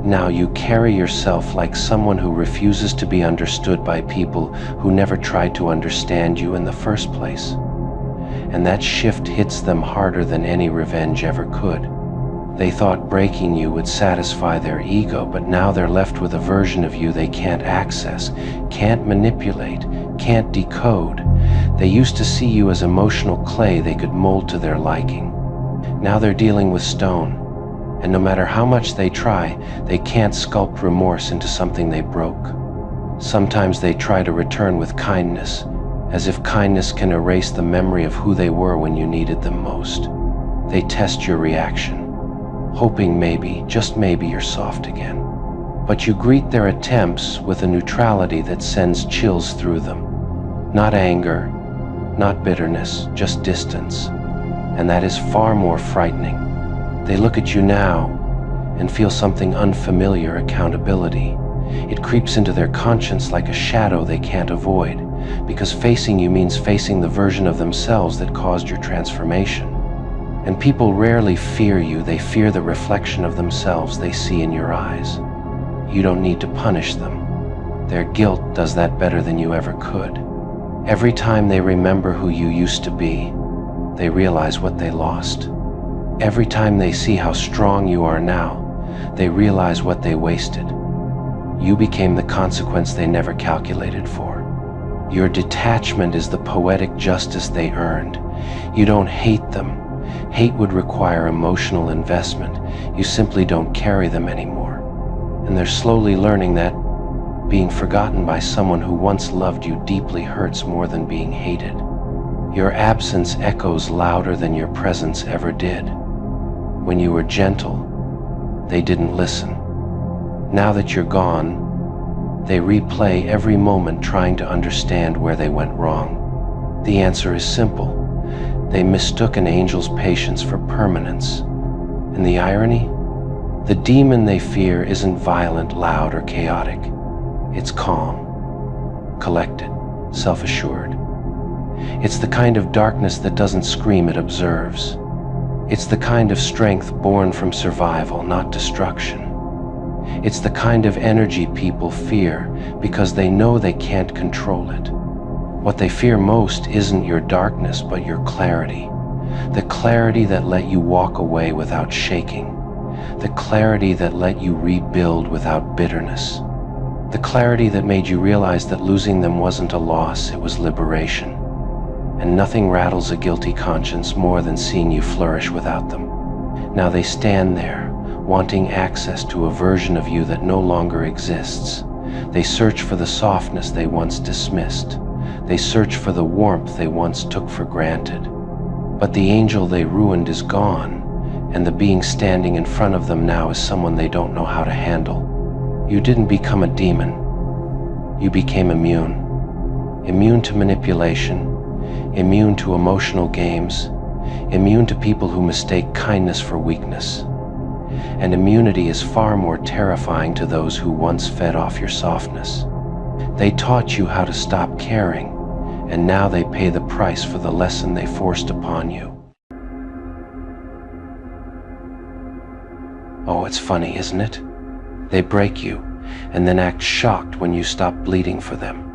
Now you carry yourself like someone who refuses to be understood by people who never tried to understand you in the first place. And that shift hits them harder than any revenge ever could. They thought breaking you would satisfy their ego, but now they're left with a version of you they can't access, can't manipulate, can't decode. They used to see you as emotional clay they could mold to their liking. Now they're dealing with stone, and no matter how much they try, they can't sculpt remorse into something they broke. Sometimes they try to return with kindness, as if kindness can erase the memory of who they were when you needed them most. They test your reaction, hoping maybe, just maybe, you're soft again. But you greet their attempts with a neutrality that sends chills through them. Not anger, not bitterness, just distance. And that is far more frightening. They look at you now and feel something unfamiliar, accountability. It creeps into their conscience like a shadow they can't avoid, because facing you means facing the version of themselves that caused your transformation. And people rarely fear you, they fear the reflection of themselves they see in your eyes. You don't need to punish them. Their guilt does that better than you ever could. Every time they remember who you used to be, they realize what they lost. Every time they see how strong you are now, they realize what they wasted. You became the consequence they never calculated for. Your detachment is the poetic justice they earned. You don't hate them. Hate would require emotional investment. You simply don't carry them anymore. And they're slowly learning that being forgotten by someone who once loved you deeply hurts more than being hated. Your absence echoes louder than your presence ever did. When you were gentle, they didn't listen. Now that you're gone, they replay every moment trying to understand where they went wrong. The answer is simple. They mistook an angel's patience for permanence. And the irony? The demon they fear isn't violent, loud, or chaotic. It's calm, collected, self-assured. It's the kind of darkness that doesn't scream, it observes. It's the kind of strength born from survival, not destruction. It's the kind of energy people fear because they know they can't control it. What they fear most isn't your darkness, but your clarity. The clarity that let you walk away without shaking. The clarity that let you rebuild without bitterness. The clarity that made you realize that losing them wasn't a loss, it was liberation. And nothing rattles a guilty conscience more than seeing you flourish without them. Now they stand there, wanting access to a version of you that no longer exists. They search for the softness they once dismissed. They search for the warmth they once took for granted. But the angel they ruined is gone, and the being standing in front of them now is someone they don't know how to handle. You didn't become a demon. You became immune. Immune to manipulation, immune to emotional games, immune to people who mistake kindness for weakness. And immunity is far more terrifying to those who once fed off your softness. They taught you how to stop caring, and now they pay the price for the lesson they forced upon you. Oh, it's funny, isn't it? They break you, and then act shocked when you stop bleeding for them.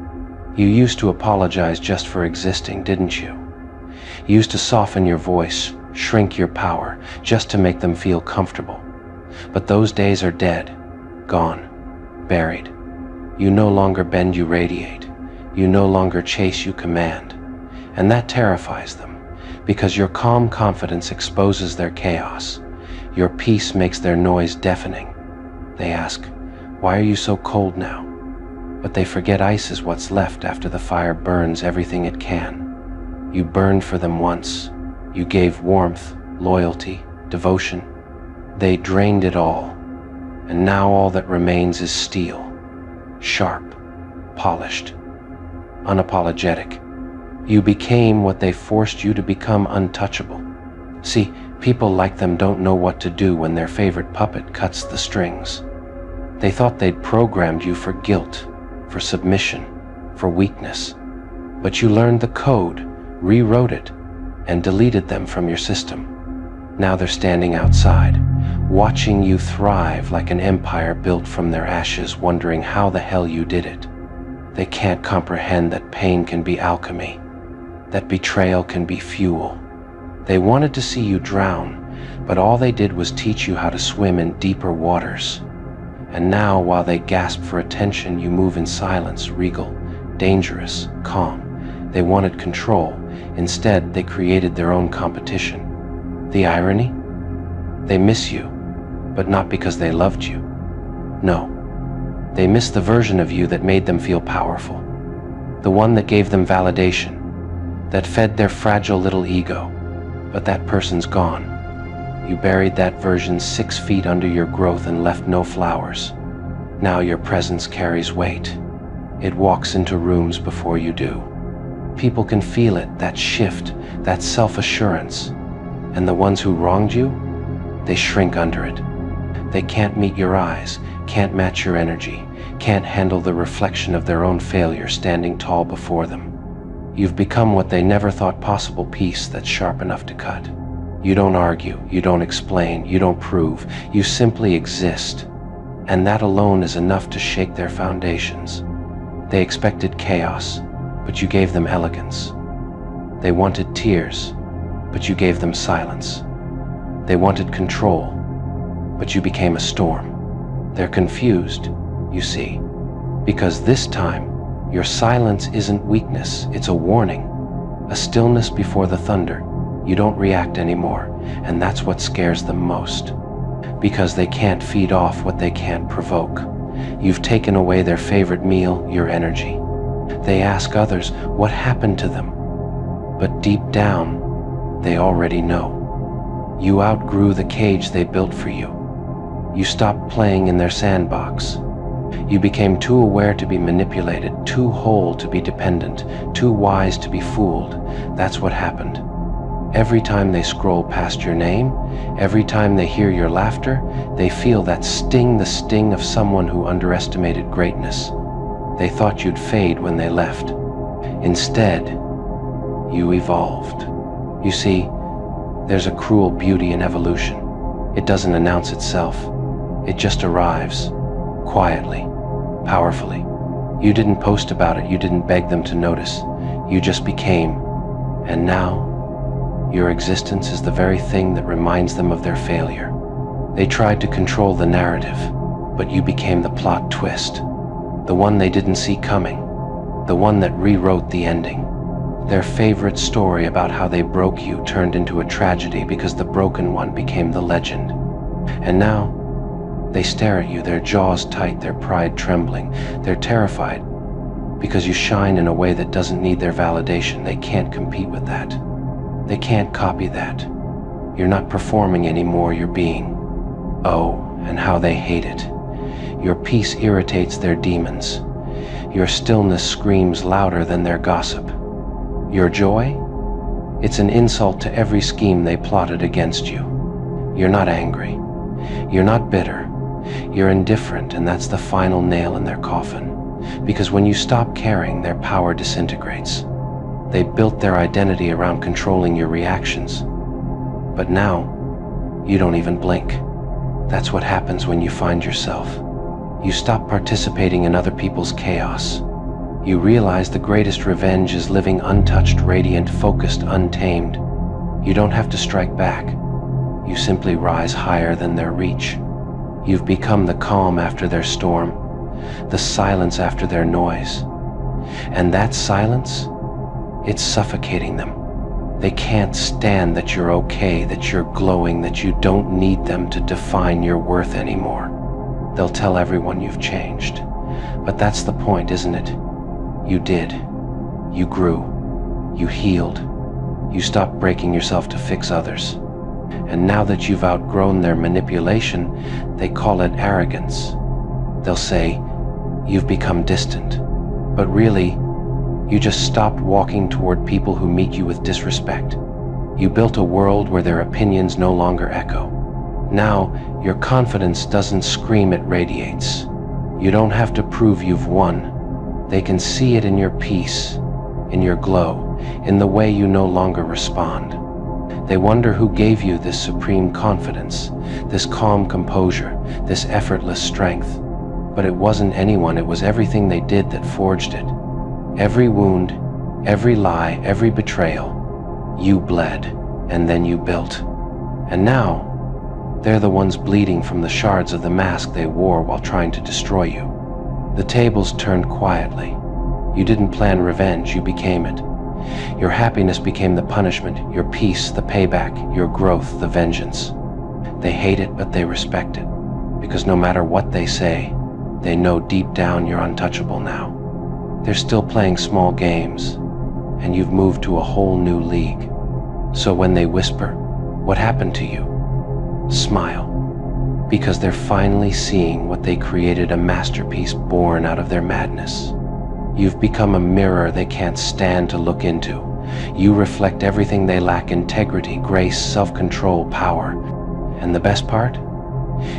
You used to apologize just for existing, didn't you? You used to soften your voice, shrink your power, just to make them feel comfortable. But those days are dead, gone, buried. You no longer bend, you radiate. You no longer chase, you command. And that terrifies them, because your calm confidence exposes their chaos. Your peace makes their noise deafening. They ask, "Why are you so cold now?" But they forget ice is what's left after the fire burns everything it can. You burned for them once. You gave warmth, loyalty, devotion. They drained it all. And now all that remains is steel. Sharp, polished, unapologetic. You became what they forced you to become, untouchable. See, people like them don't know what to do when their favorite puppet cuts the strings. They thought they'd programmed you for guilt, for submission, for weakness. But you learned the code, rewrote it, and deleted them from your system. Now they're standing outside, watching you thrive like an empire built from their ashes, wondering how the hell you did it. They can't comprehend that pain can be alchemy, that betrayal can be fuel. They wanted to see you drown, but all they did was teach you how to swim in deeper waters. And now, while they gasp for attention, you move in silence, regal, dangerous, calm. They wanted control. Instead, they created their own competition. The irony? They miss you, but not because they loved you. No, they miss the version of you that made them feel powerful. The one that gave them validation, that fed their fragile little ego. But that person's gone. You buried that version 6 feet under your growth and left no flowers. Now your presence carries weight. It walks into rooms before you do. People can feel it, that shift, that self-assurance. And the ones who wronged you, they shrink under it. They can't meet your eyes, can't match your energy, can't handle the reflection of their own failure standing tall before them. You've become what they never thought possible, peace that's sharp enough to cut. You don't argue, you don't explain, you don't prove, you simply exist. And that alone is enough to shake their foundations. They expected chaos, but you gave them elegance. They wanted tears, but you gave them silence. They wanted control, but you became a storm. They're confused, you see, because this time, your silence isn't weakness, it's a warning, a stillness before the thunder. You don't react anymore, and that's what scares them most. Because they can't feed off what they can't provoke. You've taken away their favorite meal, your energy. They ask others what happened to them, but deep down, they already know. You outgrew the cage they built for you. You stopped playing in their sandbox. You became too aware to be manipulated, too whole to be dependent, too wise to be fooled. That's what happened. Every time they scroll past your name, every time they hear your laughter, they feel that sting, the sting of someone who underestimated greatness. They thought you'd fade when they left. Instead, you evolved. You see, there's a cruel beauty in evolution. It doesn't announce itself. It just arrives, quietly, powerfully. You didn't post about it, you didn't beg them to notice. You just became. And now, your existence is the very thing that reminds them of their failure. They tried to control the narrative, but you became the plot twist. The one they didn't see coming. The one that rewrote the ending. Their favorite story about how they broke you turned into a tragedy because the broken one became the legend. And now, they stare at you, their jaws tight, their pride trembling. They're terrified because you shine in a way that doesn't need their validation. They can't compete with that. They can't copy that. You're not performing anymore, you're being. Oh, and how they hate it. Your peace irritates their demons. Your stillness screams louder than their gossip. Your joy? It's an insult to every scheme they plotted against you. You're not angry. You're not bitter. You're indifferent, and that's the final nail in their coffin. Because when you stop caring, their power disintegrates. They built their identity around controlling your reactions. But now, you don't even blink. That's what happens when you find yourself. You stop participating in other people's chaos. You realize the greatest revenge is living untouched, radiant, focused, untamed. You don't have to strike back. You simply rise higher than their reach. You've become the calm after their storm, the silence after their noise. And that silence, it's suffocating them. They can't stand that you're okay, that you're glowing, that you don't need them to define your worth anymore. They'll tell everyone you've changed. But that's the point, isn't it? You did. You grew. You healed. You stopped breaking yourself to fix others. And now that you've outgrown their manipulation, they call it arrogance. They'll say, you've become distant. But really, you just stopped walking toward people who meet you with disrespect. You built a world where their opinions no longer echo. Now, your confidence doesn't scream, it radiates. You don't have to prove you've won. They can see it in your peace, in your glow, in the way you no longer respond. They wonder who gave you this supreme confidence, this calm composure, this effortless strength. But it wasn't anyone, it was everything they did that forged it. Every wound, every lie, every betrayal, you bled, and then you built. And now, they're the ones bleeding from the shards of the mask they wore while trying to destroy you. The tables turned quietly. You didn't plan revenge, you became it. Your happiness became the punishment, your peace the payback, your growth the vengeance. They hate it, but they respect it. Because no matter what they say, they know deep down you're untouchable now. They're still playing small games, and you've moved to a whole new league. So when they whisper, "What happened to you?" smile. Because they're finally seeing what they created, a masterpiece born out of their madness. You've become a mirror they can't stand to look into. You reflect everything they lack: integrity, grace, self-control, power. And the best part?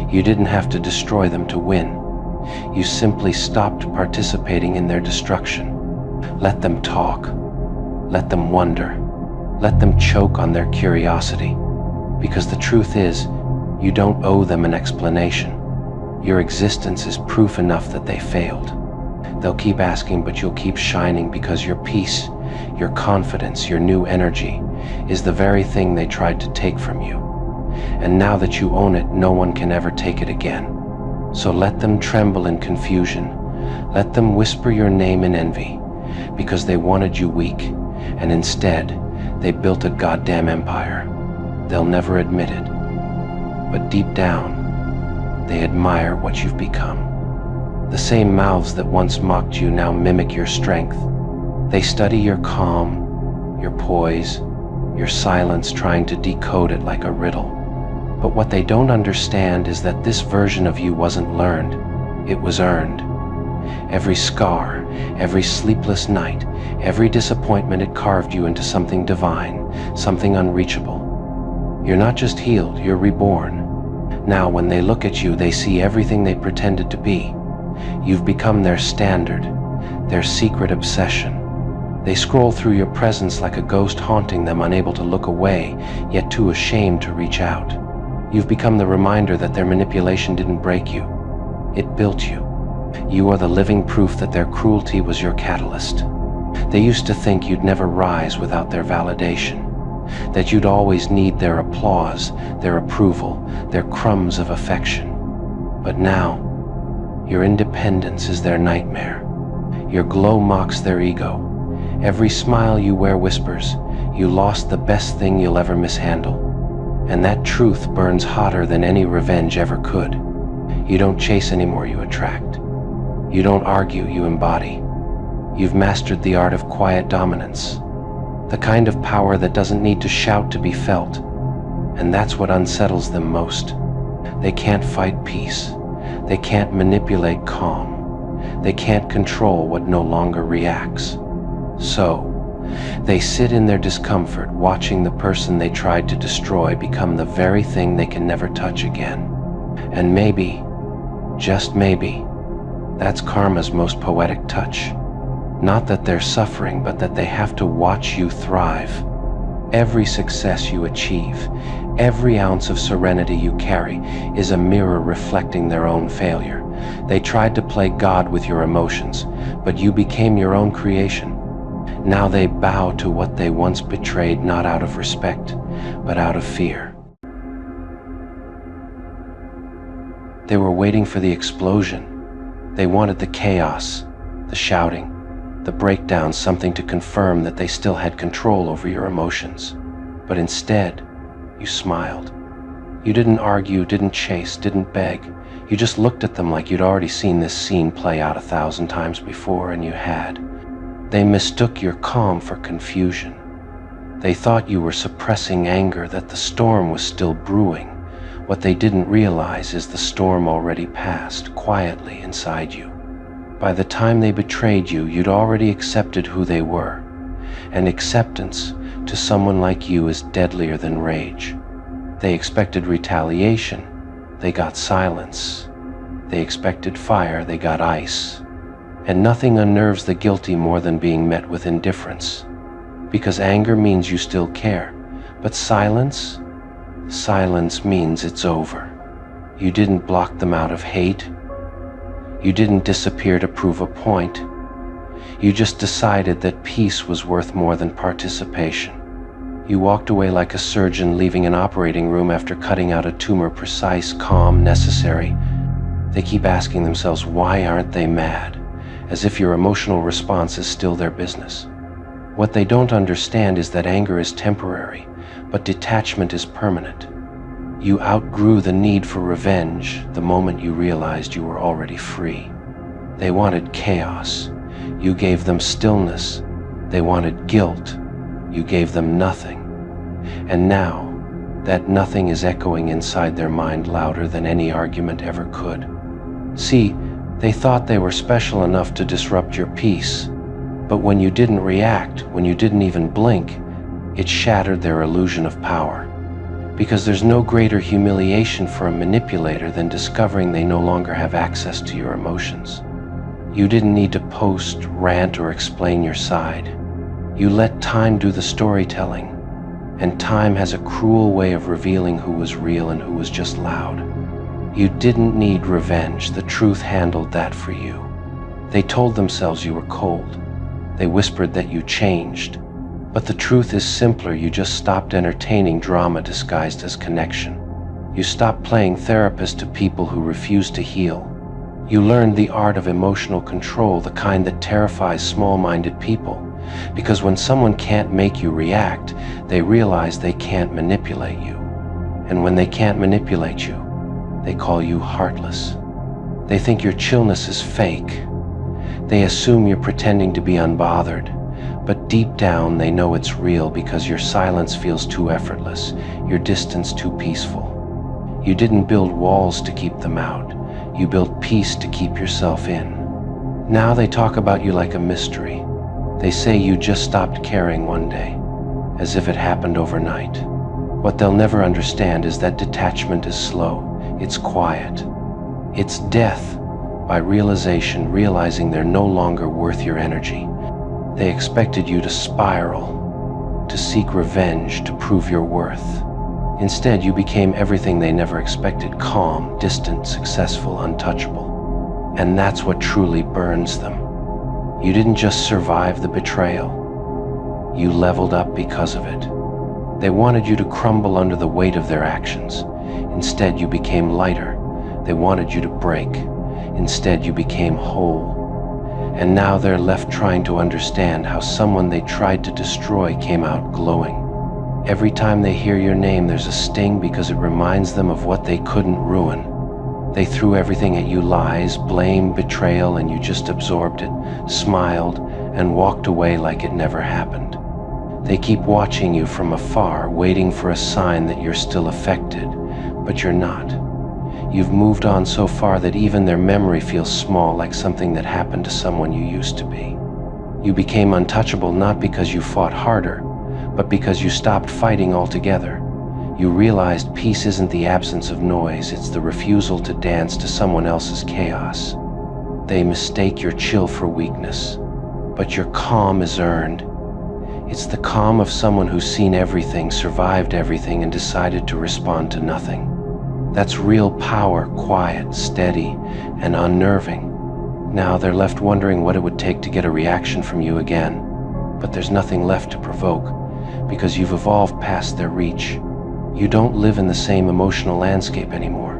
You didn't have to destroy them to win. You simply stopped participating in their destruction. Let them talk. Let them wonder. Let them choke on their curiosity. Because the truth is, you don't owe them an explanation. Your existence is proof enough that they failed. They'll keep asking, but you'll keep shining, because your peace, your confidence, your new energy is the very thing they tried to take from you. And now that you own it, no one can ever take it again. So let them tremble in confusion. Let them whisper your name in envy, because they wanted you weak, and instead, they built a goddamn empire. They'll never admit it. But deep down, they admire what you've become. The same mouths that once mocked you now mimic your strength. They study your calm, your poise, your silence, trying to decode it like a riddle. But what they don't understand is that this version of you wasn't learned, it was earned. Every scar, every sleepless night, every disappointment, it carved you into something divine, something unreachable. You're not just healed, you're reborn. Now when they look at you, they see everything they pretended to be. You've become their standard, their secret obsession. They scroll through your presence like a ghost, haunting them, unable to look away, yet too ashamed to reach out. You've become the reminder that their manipulation didn't break you. It built you. You are the living proof that their cruelty was your catalyst. They used to think you'd never rise without their validation, that you'd always need their applause, their approval, their crumbs of affection. But now, your independence is their nightmare. Your glow mocks their ego. Every smile you wear whispers, you lost the best thing you'll ever mishandle. And that truth burns hotter than any revenge ever could. You don't chase anymore, you attract. You don't argue, you embody. You've mastered the art of quiet dominance, the kind of power that doesn't need to shout to be felt. And that's what unsettles them most. They can't fight peace. They can't manipulate calm. They can't control what no longer reacts. So, they sit in their discomfort, watching the person they tried to destroy become the very thing they can never touch again. And maybe, just maybe, that's karma's most poetic touch. Not that they're suffering, but that they have to watch you thrive. Every success you achieve, Every ounce of serenity you carry is a mirror reflecting their own failure. They tried to play God with your emotions, but you became your own creation. Now they bow to what they once betrayed, not out of respect, but out of fear. They were waiting for the explosion. They wanted the chaos, the shouting, the breakdown, something to confirm that they still had control over your emotions. But instead, you smiled. You didn't argue, didn't chase, didn't beg. You just looked at them like you'd already seen this scene play out 1,000 times before, and you had. They mistook your calm for confusion. They thought you were suppressing anger, that the storm was still brewing. What they didn't realize is the storm already passed, quietly inside you. By the time they betrayed you, you'd already accepted who they were. And acceptance to someone like you is deadlier than rage. They expected retaliation. They got silence. They expected fire. They got ice. And nothing unnerves the guilty more than being met with indifference. Because anger means you still care. But silence means it's over. You didn't block them out of hate. You didn't disappear to prove a point. You just decided that peace was worth more than participation. You walked away like a surgeon leaving an operating room after cutting out a tumor, precise, calm, necessary. They keep asking themselves, why aren't they mad? As if your emotional response is still their business. What they don't understand is that anger is temporary, but detachment is permanent. You outgrew the need for revenge the moment you realized you were already free. They wanted chaos. You gave them stillness. They wanted guilt. You gave them nothing. And now, that nothing is echoing inside their mind louder than any argument ever could. See, they thought they were special enough to disrupt your peace. But when you didn't react, when you didn't even blink, it shattered their illusion of power. Because there's no greater humiliation for a manipulator than discovering they no longer have access to your emotions. You didn't need to post, rant, or explain your side. You let time do the storytelling, and time has a cruel way of revealing who was real and who was just loud. You didn't need revenge. The truth handled that for you. They told themselves you were cold. They whispered that you changed. But the truth is simpler. You just stopped entertaining drama disguised as connection. You stopped playing therapist to people who refuse to heal. You learned the art of emotional control, the kind that terrifies small-minded people. Because when someone can't make you react, they realize they can't manipulate you. And when they can't manipulate you, they call you heartless. They think your chillness is fake. They assume you're pretending to be unbothered. But deep down, they know it's real because your silence feels too effortless, your distance too peaceful. You didn't build walls to keep them out. You built peace to keep yourself in. Now they talk about you like a mystery. They say you just stopped caring one day, as if it happened overnight. What they'll never understand is that detachment is slow, it's quiet. It's death by realizing they're no longer worth your energy. They expected you to spiral, to seek revenge, to prove your worth. Instead, you became everything they never expected: calm, distant, successful, untouchable. And that's what truly burns them. You didn't just survive the betrayal. You leveled up because of it. They wanted you to crumble under the weight of their actions. Instead, you became lighter. They wanted you to break. Instead, you became whole. And now they're left trying to understand how someone they tried to destroy came out glowing. Every time they hear your name, there's a sting because it reminds them of what they couldn't ruin. They threw everything at you: lies, blame, betrayal, and you just absorbed it, smiled, and walked away like it never happened. They keep watching you from afar, waiting for a sign that you're still affected, but you're not. You've moved on so far that even their memory feels small, like something that happened to someone you used to be. You became untouchable not because you fought harder, but because you stopped fighting altogether. You realized peace isn't the absence of noise, it's the refusal to dance to someone else's chaos. They mistake your chill for weakness, but your calm is earned. It's the calm of someone who's seen everything, survived everything, and decided to respond to nothing. That's real power, quiet, steady, and unnerving. Now they're left wondering what it would take to get a reaction from you again. But there's nothing left to provoke, because you've evolved past their reach. You don't live in the same emotional landscape anymore.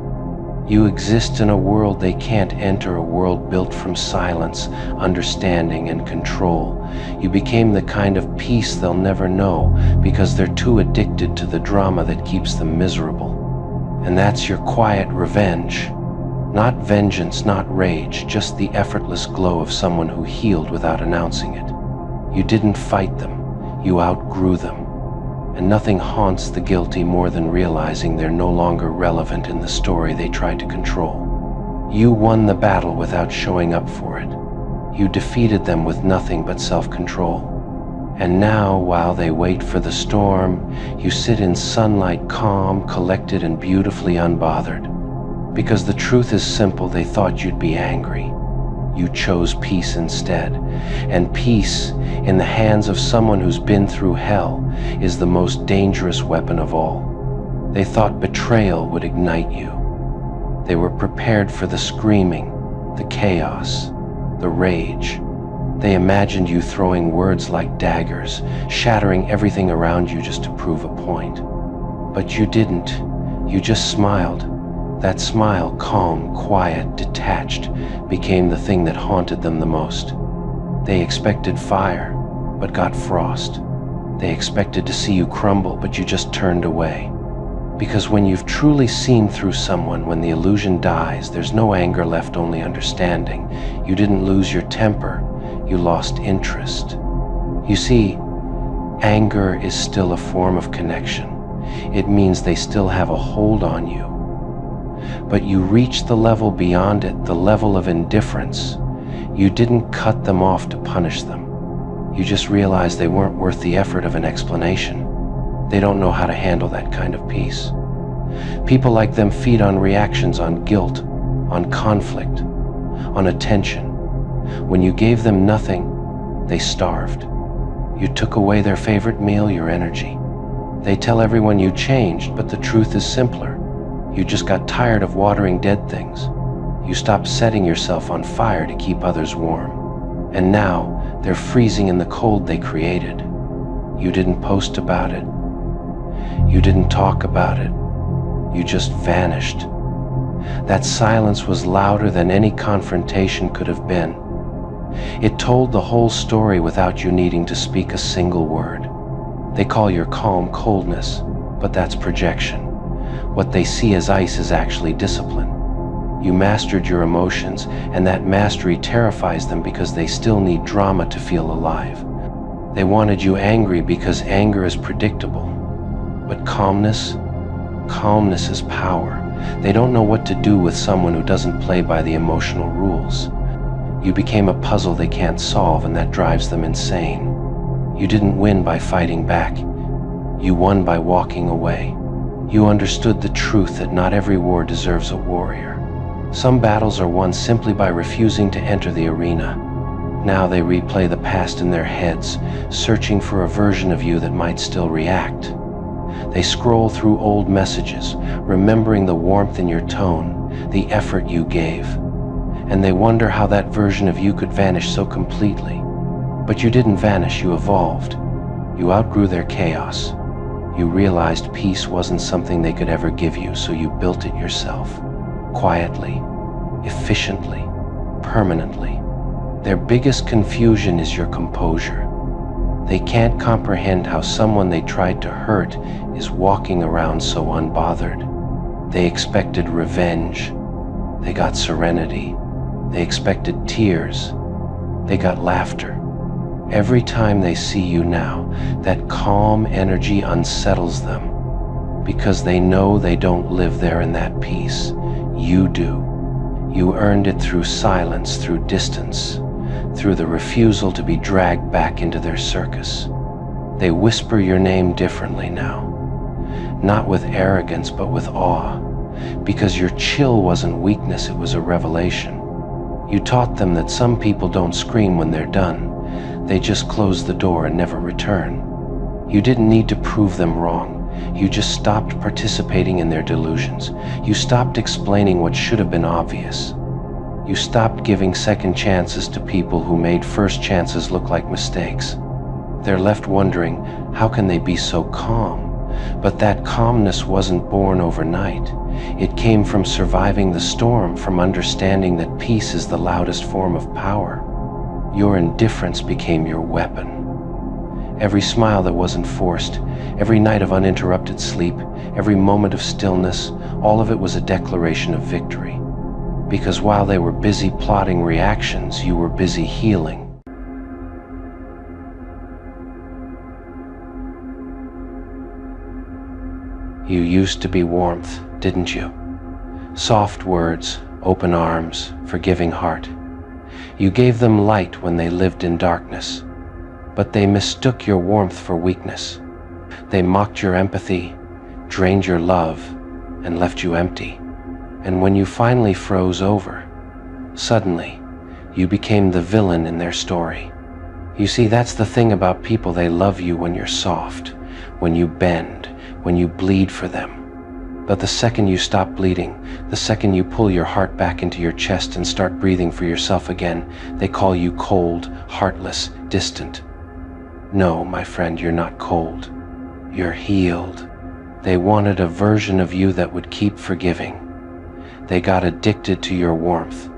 You exist in a world they can't enter, a world built from silence, understanding, and control. You became the kind of peace they'll never know because they're too addicted to the drama that keeps them miserable. And that's your quiet revenge. Not vengeance, not rage, just the effortless glow of someone who healed without announcing it. You didn't fight them, you outgrew them. And nothing haunts the guilty more than realizing they're no longer relevant in the story they tried to control. You won the battle without showing up for it. You defeated them with nothing but self-control. And now, while they wait for the storm, you sit in sunlight, calm, collected, and beautifully unbothered. Because the truth is simple, they thought you'd be angry. You chose peace instead. And peace, in the hands of someone who's been through hell, is the most dangerous weapon of all. They thought betrayal would ignite you. They were prepared for the screaming, the chaos, the rage. They imagined you throwing words like daggers, shattering everything around you just to prove a point. But you didn't. You just smiled. That smile, calm, quiet, detached, became the thing that haunted them the most. They expected fire, but got frost. They expected to see you crumble, but you just turned away. Because when you've truly seen through someone, when the illusion dies, there's no anger left, only understanding. You didn't lose your temper, you lost interest. You see, anger is still a form of connection. It means they still have a hold on you. But you reached the level beyond it, the level of indifference. You didn't cut them off to punish them. You just realized they weren't worth the effort of an explanation. They don't know how to handle that kind of peace. People like them feed on reactions, on guilt, on conflict, on attention. When you gave them nothing, they starved. You took away their favorite meal, your energy. They tell everyone you changed, but the truth is simpler. You just got tired of watering dead things. You stopped setting yourself on fire to keep others warm. And now, they're freezing in the cold they created. You didn't post about it. You didn't talk about it. You just vanished. That silence was louder than any confrontation could have been. It told the whole story without you needing to speak a single word. They call your calm coldness, but that's projection. What they see as ice is actually discipline. You mastered your emotions, and that mastery terrifies them because they still need drama to feel alive. They wanted you angry because anger is predictable. But calmness is power. They don't know what to do with someone who doesn't play by the emotional rules. You became a puzzle they can't solve, and that drives them insane. You didn't win by fighting back. You won by walking away. You understood the truth that not every war deserves a warrior. Some battles are won simply by refusing to enter the arena. Now they replay the past in their heads, searching for a version of you that might still react. They scroll through old messages, remembering the warmth in your tone, the effort you gave. And they wonder how that version of you could vanish so completely. But you didn't vanish, you evolved. You outgrew their chaos. You realized peace wasn't something they could ever give you, so you built it yourself. Quietly, efficiently, permanently. Their biggest confusion is your composure. They can't comprehend how someone they tried to hurt is walking around so unbothered. They expected revenge. They got serenity. They expected tears. They got laughter. Every time they see you now, that calm energy unsettles them, because they know they don't live there in that peace. You do. You earned it through silence, through distance, through the refusal to be dragged back into their circus. They whisper your name differently now, not with arrogance but with awe, because your chill wasn't weakness, it was a revelation. You taught them that some people don't scream when they're done. They just close the door and never return. You didn't need to prove them wrong. You just stopped participating in their delusions. You stopped explaining what should have been obvious. You stopped giving second chances to people who made first chances look like mistakes. They're left wondering, how can they be so calm? But that calmness wasn't born overnight. It came from surviving the storm, from understanding that peace is the loudest form of power. Your indifference became your weapon. Every smile that wasn't forced, every night of uninterrupted sleep, every moment of stillness, all of it was a declaration of victory. Because while they were busy plotting reactions, you were busy healing. You used to be warmth, didn't you? Soft words, open arms, forgiving heart. You gave them light when they lived in darkness. But they mistook your warmth for weakness. They mocked your empathy, drained your love, and left you empty. And when you finally froze over, suddenly, you became the villain in their story. You see, that's the thing about people. They love you when you're soft, when you bend, when you bleed for them. But the second you stop bleeding, the second you pull your heart back into your chest and start breathing for yourself again, they call you cold, heartless, distant. No, my friend, you're not cold. You're healed. They wanted a version of you that would keep forgiving. They got addicted to your warmth.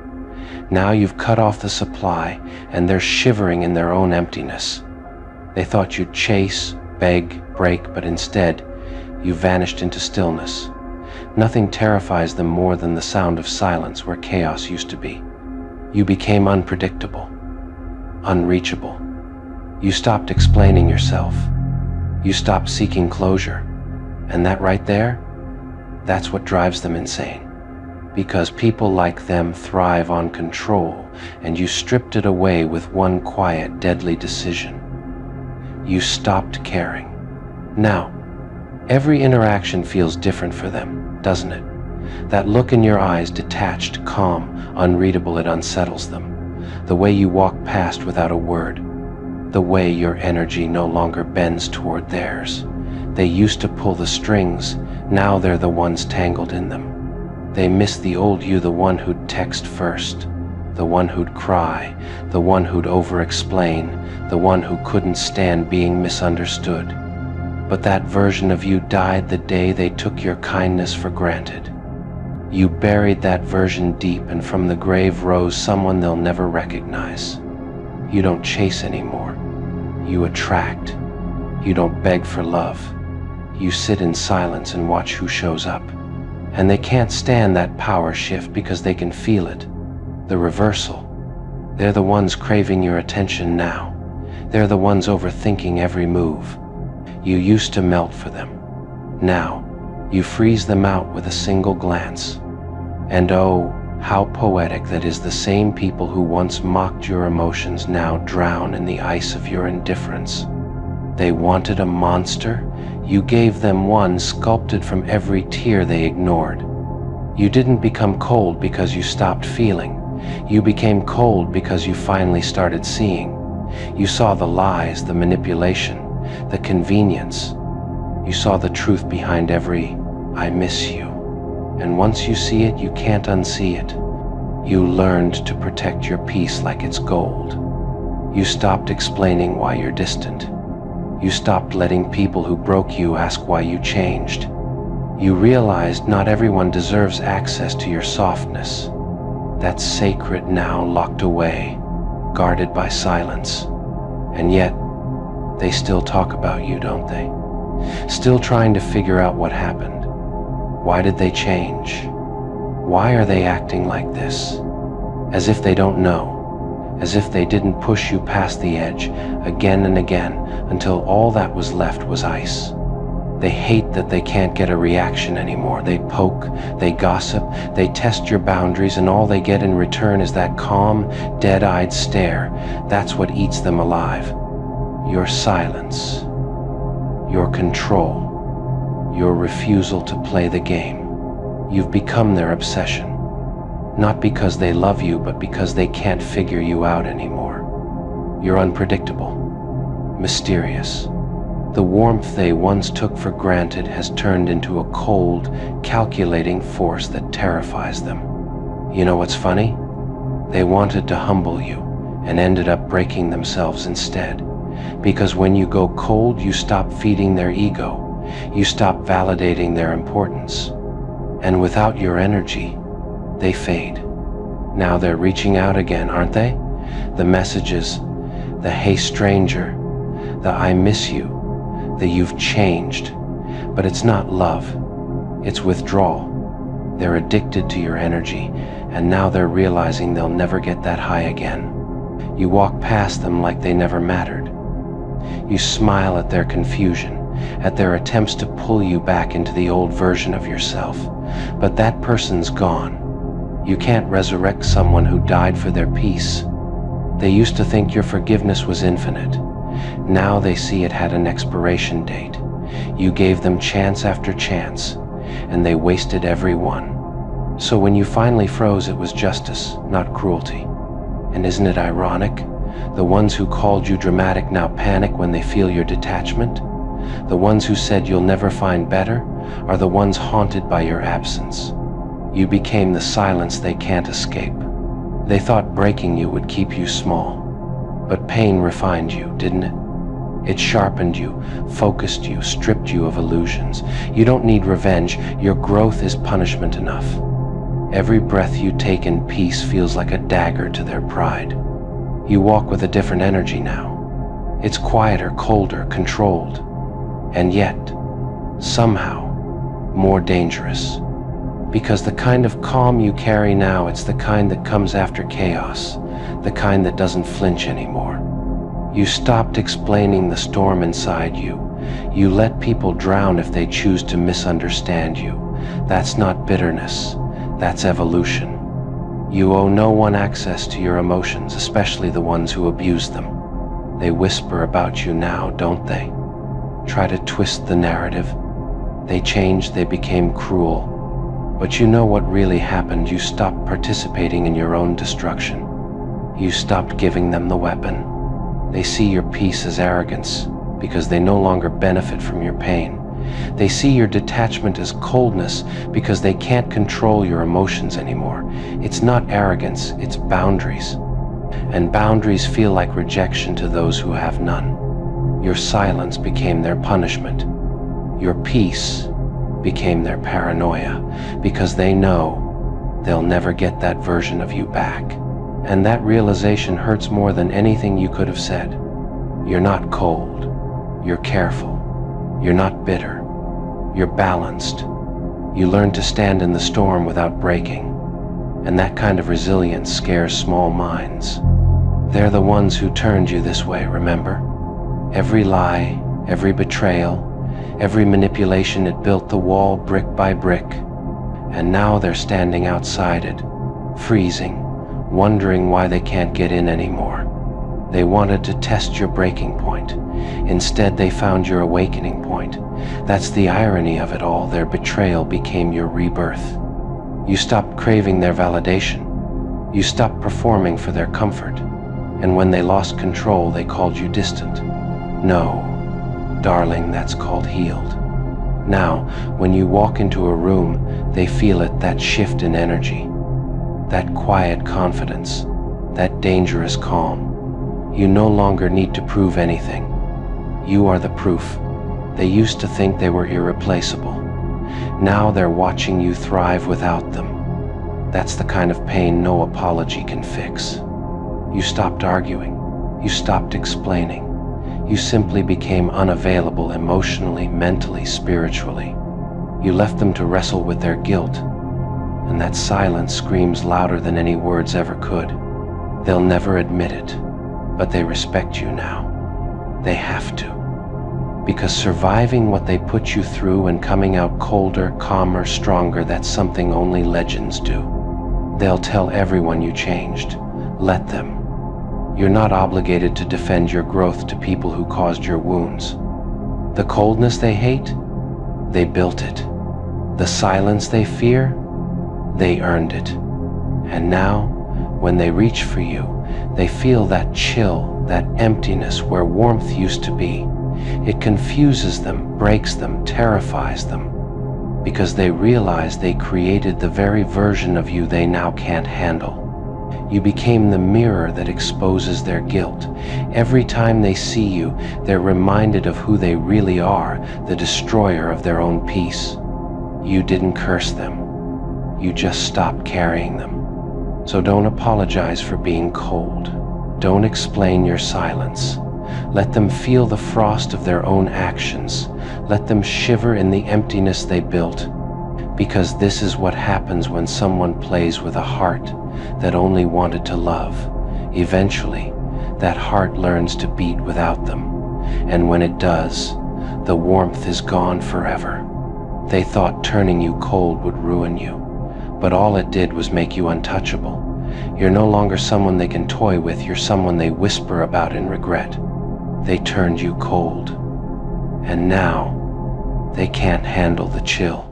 Now you've cut off the supply, and they're shivering in their own emptiness. They thought you'd chase, beg, break, but instead, you vanished into stillness. Nothing terrifies them more than the sound of silence where chaos used to be. You became unpredictable, unreachable. You stopped explaining yourself. You stopped seeking closure. And that right there, that's what drives them insane. Because people like them thrive on control, and you stripped it away with one quiet, deadly decision. You stopped caring. Now, every interaction feels different for them, doesn't it? That look in your eyes, detached, calm, unreadable, it unsettles them. The way you walk past without a word. The way your energy no longer bends toward theirs. They used to pull the strings, now they're the ones tangled in them. They miss the old you, the one who'd text first, the one who'd cry, the one who'd over-explain, the one who couldn't stand being misunderstood. But that version of you died the day they took your kindness for granted. You buried that version deep, and from the grave rose someone they'll never recognize. You don't chase anymore. You attract. You don't beg for love. You sit in silence and watch who shows up. And they can't stand that power shift because they can feel it. The reversal. They're the ones craving your attention now. They're the ones overthinking every move. You used to melt for them. Now, you freeze them out with a single glance. And oh, how poetic that is. The same people who once mocked your emotions now drown in the ice of your indifference. They wanted a monster. You gave them one sculpted from every tear they ignored. You didn't become cold because you stopped feeling. You became cold because you finally started seeing. You saw the lies, the manipulation, the convenience. You saw the truth behind every "I miss you." And once you see it, you can't unsee it. You learned to protect your peace like it's gold. You stopped explaining why you're distant. You stopped letting people who broke you ask why you changed. You realized not everyone deserves access to your softness. That's sacred now, locked away, guarded by silence. And yet, they still talk about you, don't they? Still trying to figure out what happened. Why did they change? Why are they acting like this? As if they don't know. As if they didn't push you past the edge again and again until all that was left was ice. They hate that they can't get a reaction anymore. They poke, they gossip, they test your boundaries, and all they get in return is that calm, dead-eyed stare. That's what eats them alive. Your silence. Your control. Your refusal to play the game. You've become their obsession. Not because they love you, but because they can't figure you out anymore. You're unpredictable, mysterious, The warmth they once took for granted has turned into a cold, calculating force that terrifies them. You know what's funny? They wanted to humble you and ended up breaking themselves instead. Because when you go cold, you stop feeding their ego. You stop validating their importance. And without your energy, they fade. Now they're reaching out again, aren't they? The messages, the "Hey stranger," the "I miss you," the "You've changed." But it's not love, it's withdrawal. They're addicted to your energy, and now they're realizing they'll never get that high again. You walk past them like they never mattered. You smile at their confusion, at their attempts to pull you back into the old version of yourself. But that person's gone. You can't resurrect someone who died for their peace. They used to think your forgiveness was infinite. Now they see it had an expiration date. You gave them chance after chance, and they wasted every one. So when you finally froze, it was justice, not cruelty. And isn't it ironic? The ones who called you dramatic now panic when they feel your detachment. The ones who said you'll never find better are the ones haunted by your absence. You became the silence they can't escape. They thought breaking you would keep you small. But pain refined you, didn't it? It sharpened you, focused you, stripped you of illusions. You don't need revenge. Your growth is punishment enough. Every breath you take in peace feels like a dagger to their pride. You walk with a different energy now. It's quieter, colder, controlled. And yet, somehow, more dangerous. Because the kind of calm you carry now, it's the kind that comes after chaos, the kind that doesn't flinch anymore. You stopped explaining the storm inside you. You let people drown if they choose to misunderstand you. That's not bitterness, that's evolution. You owe no one access to your emotions, especially the ones who abuse them. They whisper about you now, don't they? Try to twist the narrative. They changed, they became cruel. But you know what really happened. You stopped participating in your own destruction. You stopped giving them the weapon. They see your peace as arrogance because they no longer benefit from your pain. They see your detachment as coldness because they can't control your emotions anymore. It's not arrogance, it's boundaries. And boundaries feel like rejection to those who have none. Your silence became their punishment. Your peace became their paranoia because they know they'll never get that version of you back. And that realization hurts more than anything you could have said. You're not cold. You're careful. You're not bitter. You're balanced. You learn to stand in the storm without breaking. And that kind of resilience scares small minds. They're the ones who turned you this way, remember? Every lie, every betrayal, every manipulation, it built the wall brick by brick. And now they're standing outside it, freezing, wondering why they can't get in anymore. They wanted to test your breaking point. Instead, they found your awakening point. That's the irony of it all. Their betrayal became your rebirth. You stopped craving their validation. You stopped performing for their comfort. And when they lost control, they called you distant. No, darling, that's called healed. Now, when you walk into a room, they feel it, that shift in energy, that quiet confidence, that dangerous calm. You no longer need to prove anything. You are the proof. They used to think they were irreplaceable. Now they're watching you thrive without them. That's the kind of pain no apology can fix. You stopped arguing. You stopped explaining. You simply became unavailable emotionally, mentally, spiritually. You left them to wrestle with their guilt. And that silence screams louder than any words ever could. They'll never admit it, but they respect you now. They have to. Because surviving what they put you through and coming out colder, calmer, stronger, that's something only legends do. They'll tell everyone you changed. Let them. You're not obligated to defend your growth to people who caused your wounds. The coldness they hate, they built it. The silence they fear, they earned it. And now, when they reach for you, they feel that chill, that emptiness where warmth used to be. It confuses them, breaks them, terrifies them, because they realize they created the very version of you they now can't handle. You became the mirror that exposes their guilt. Every time they see you, they're reminded of who they really are, the destroyer of their own peace. You didn't curse them. You just stopped carrying them. So don't apologize for being cold. Don't explain your silence. Let them feel the frost of their own actions. Let them shiver in the emptiness they built. Because this is what happens when someone plays with a heart that only wanted to love. Eventually, that heart learns to beat without them. And when it does, the warmth is gone forever. They thought turning you cold would ruin you, but all it did was make you untouchable. You're no longer someone they can toy with, you're someone they whisper about in regret. They turned you cold, and now they can't handle the chill.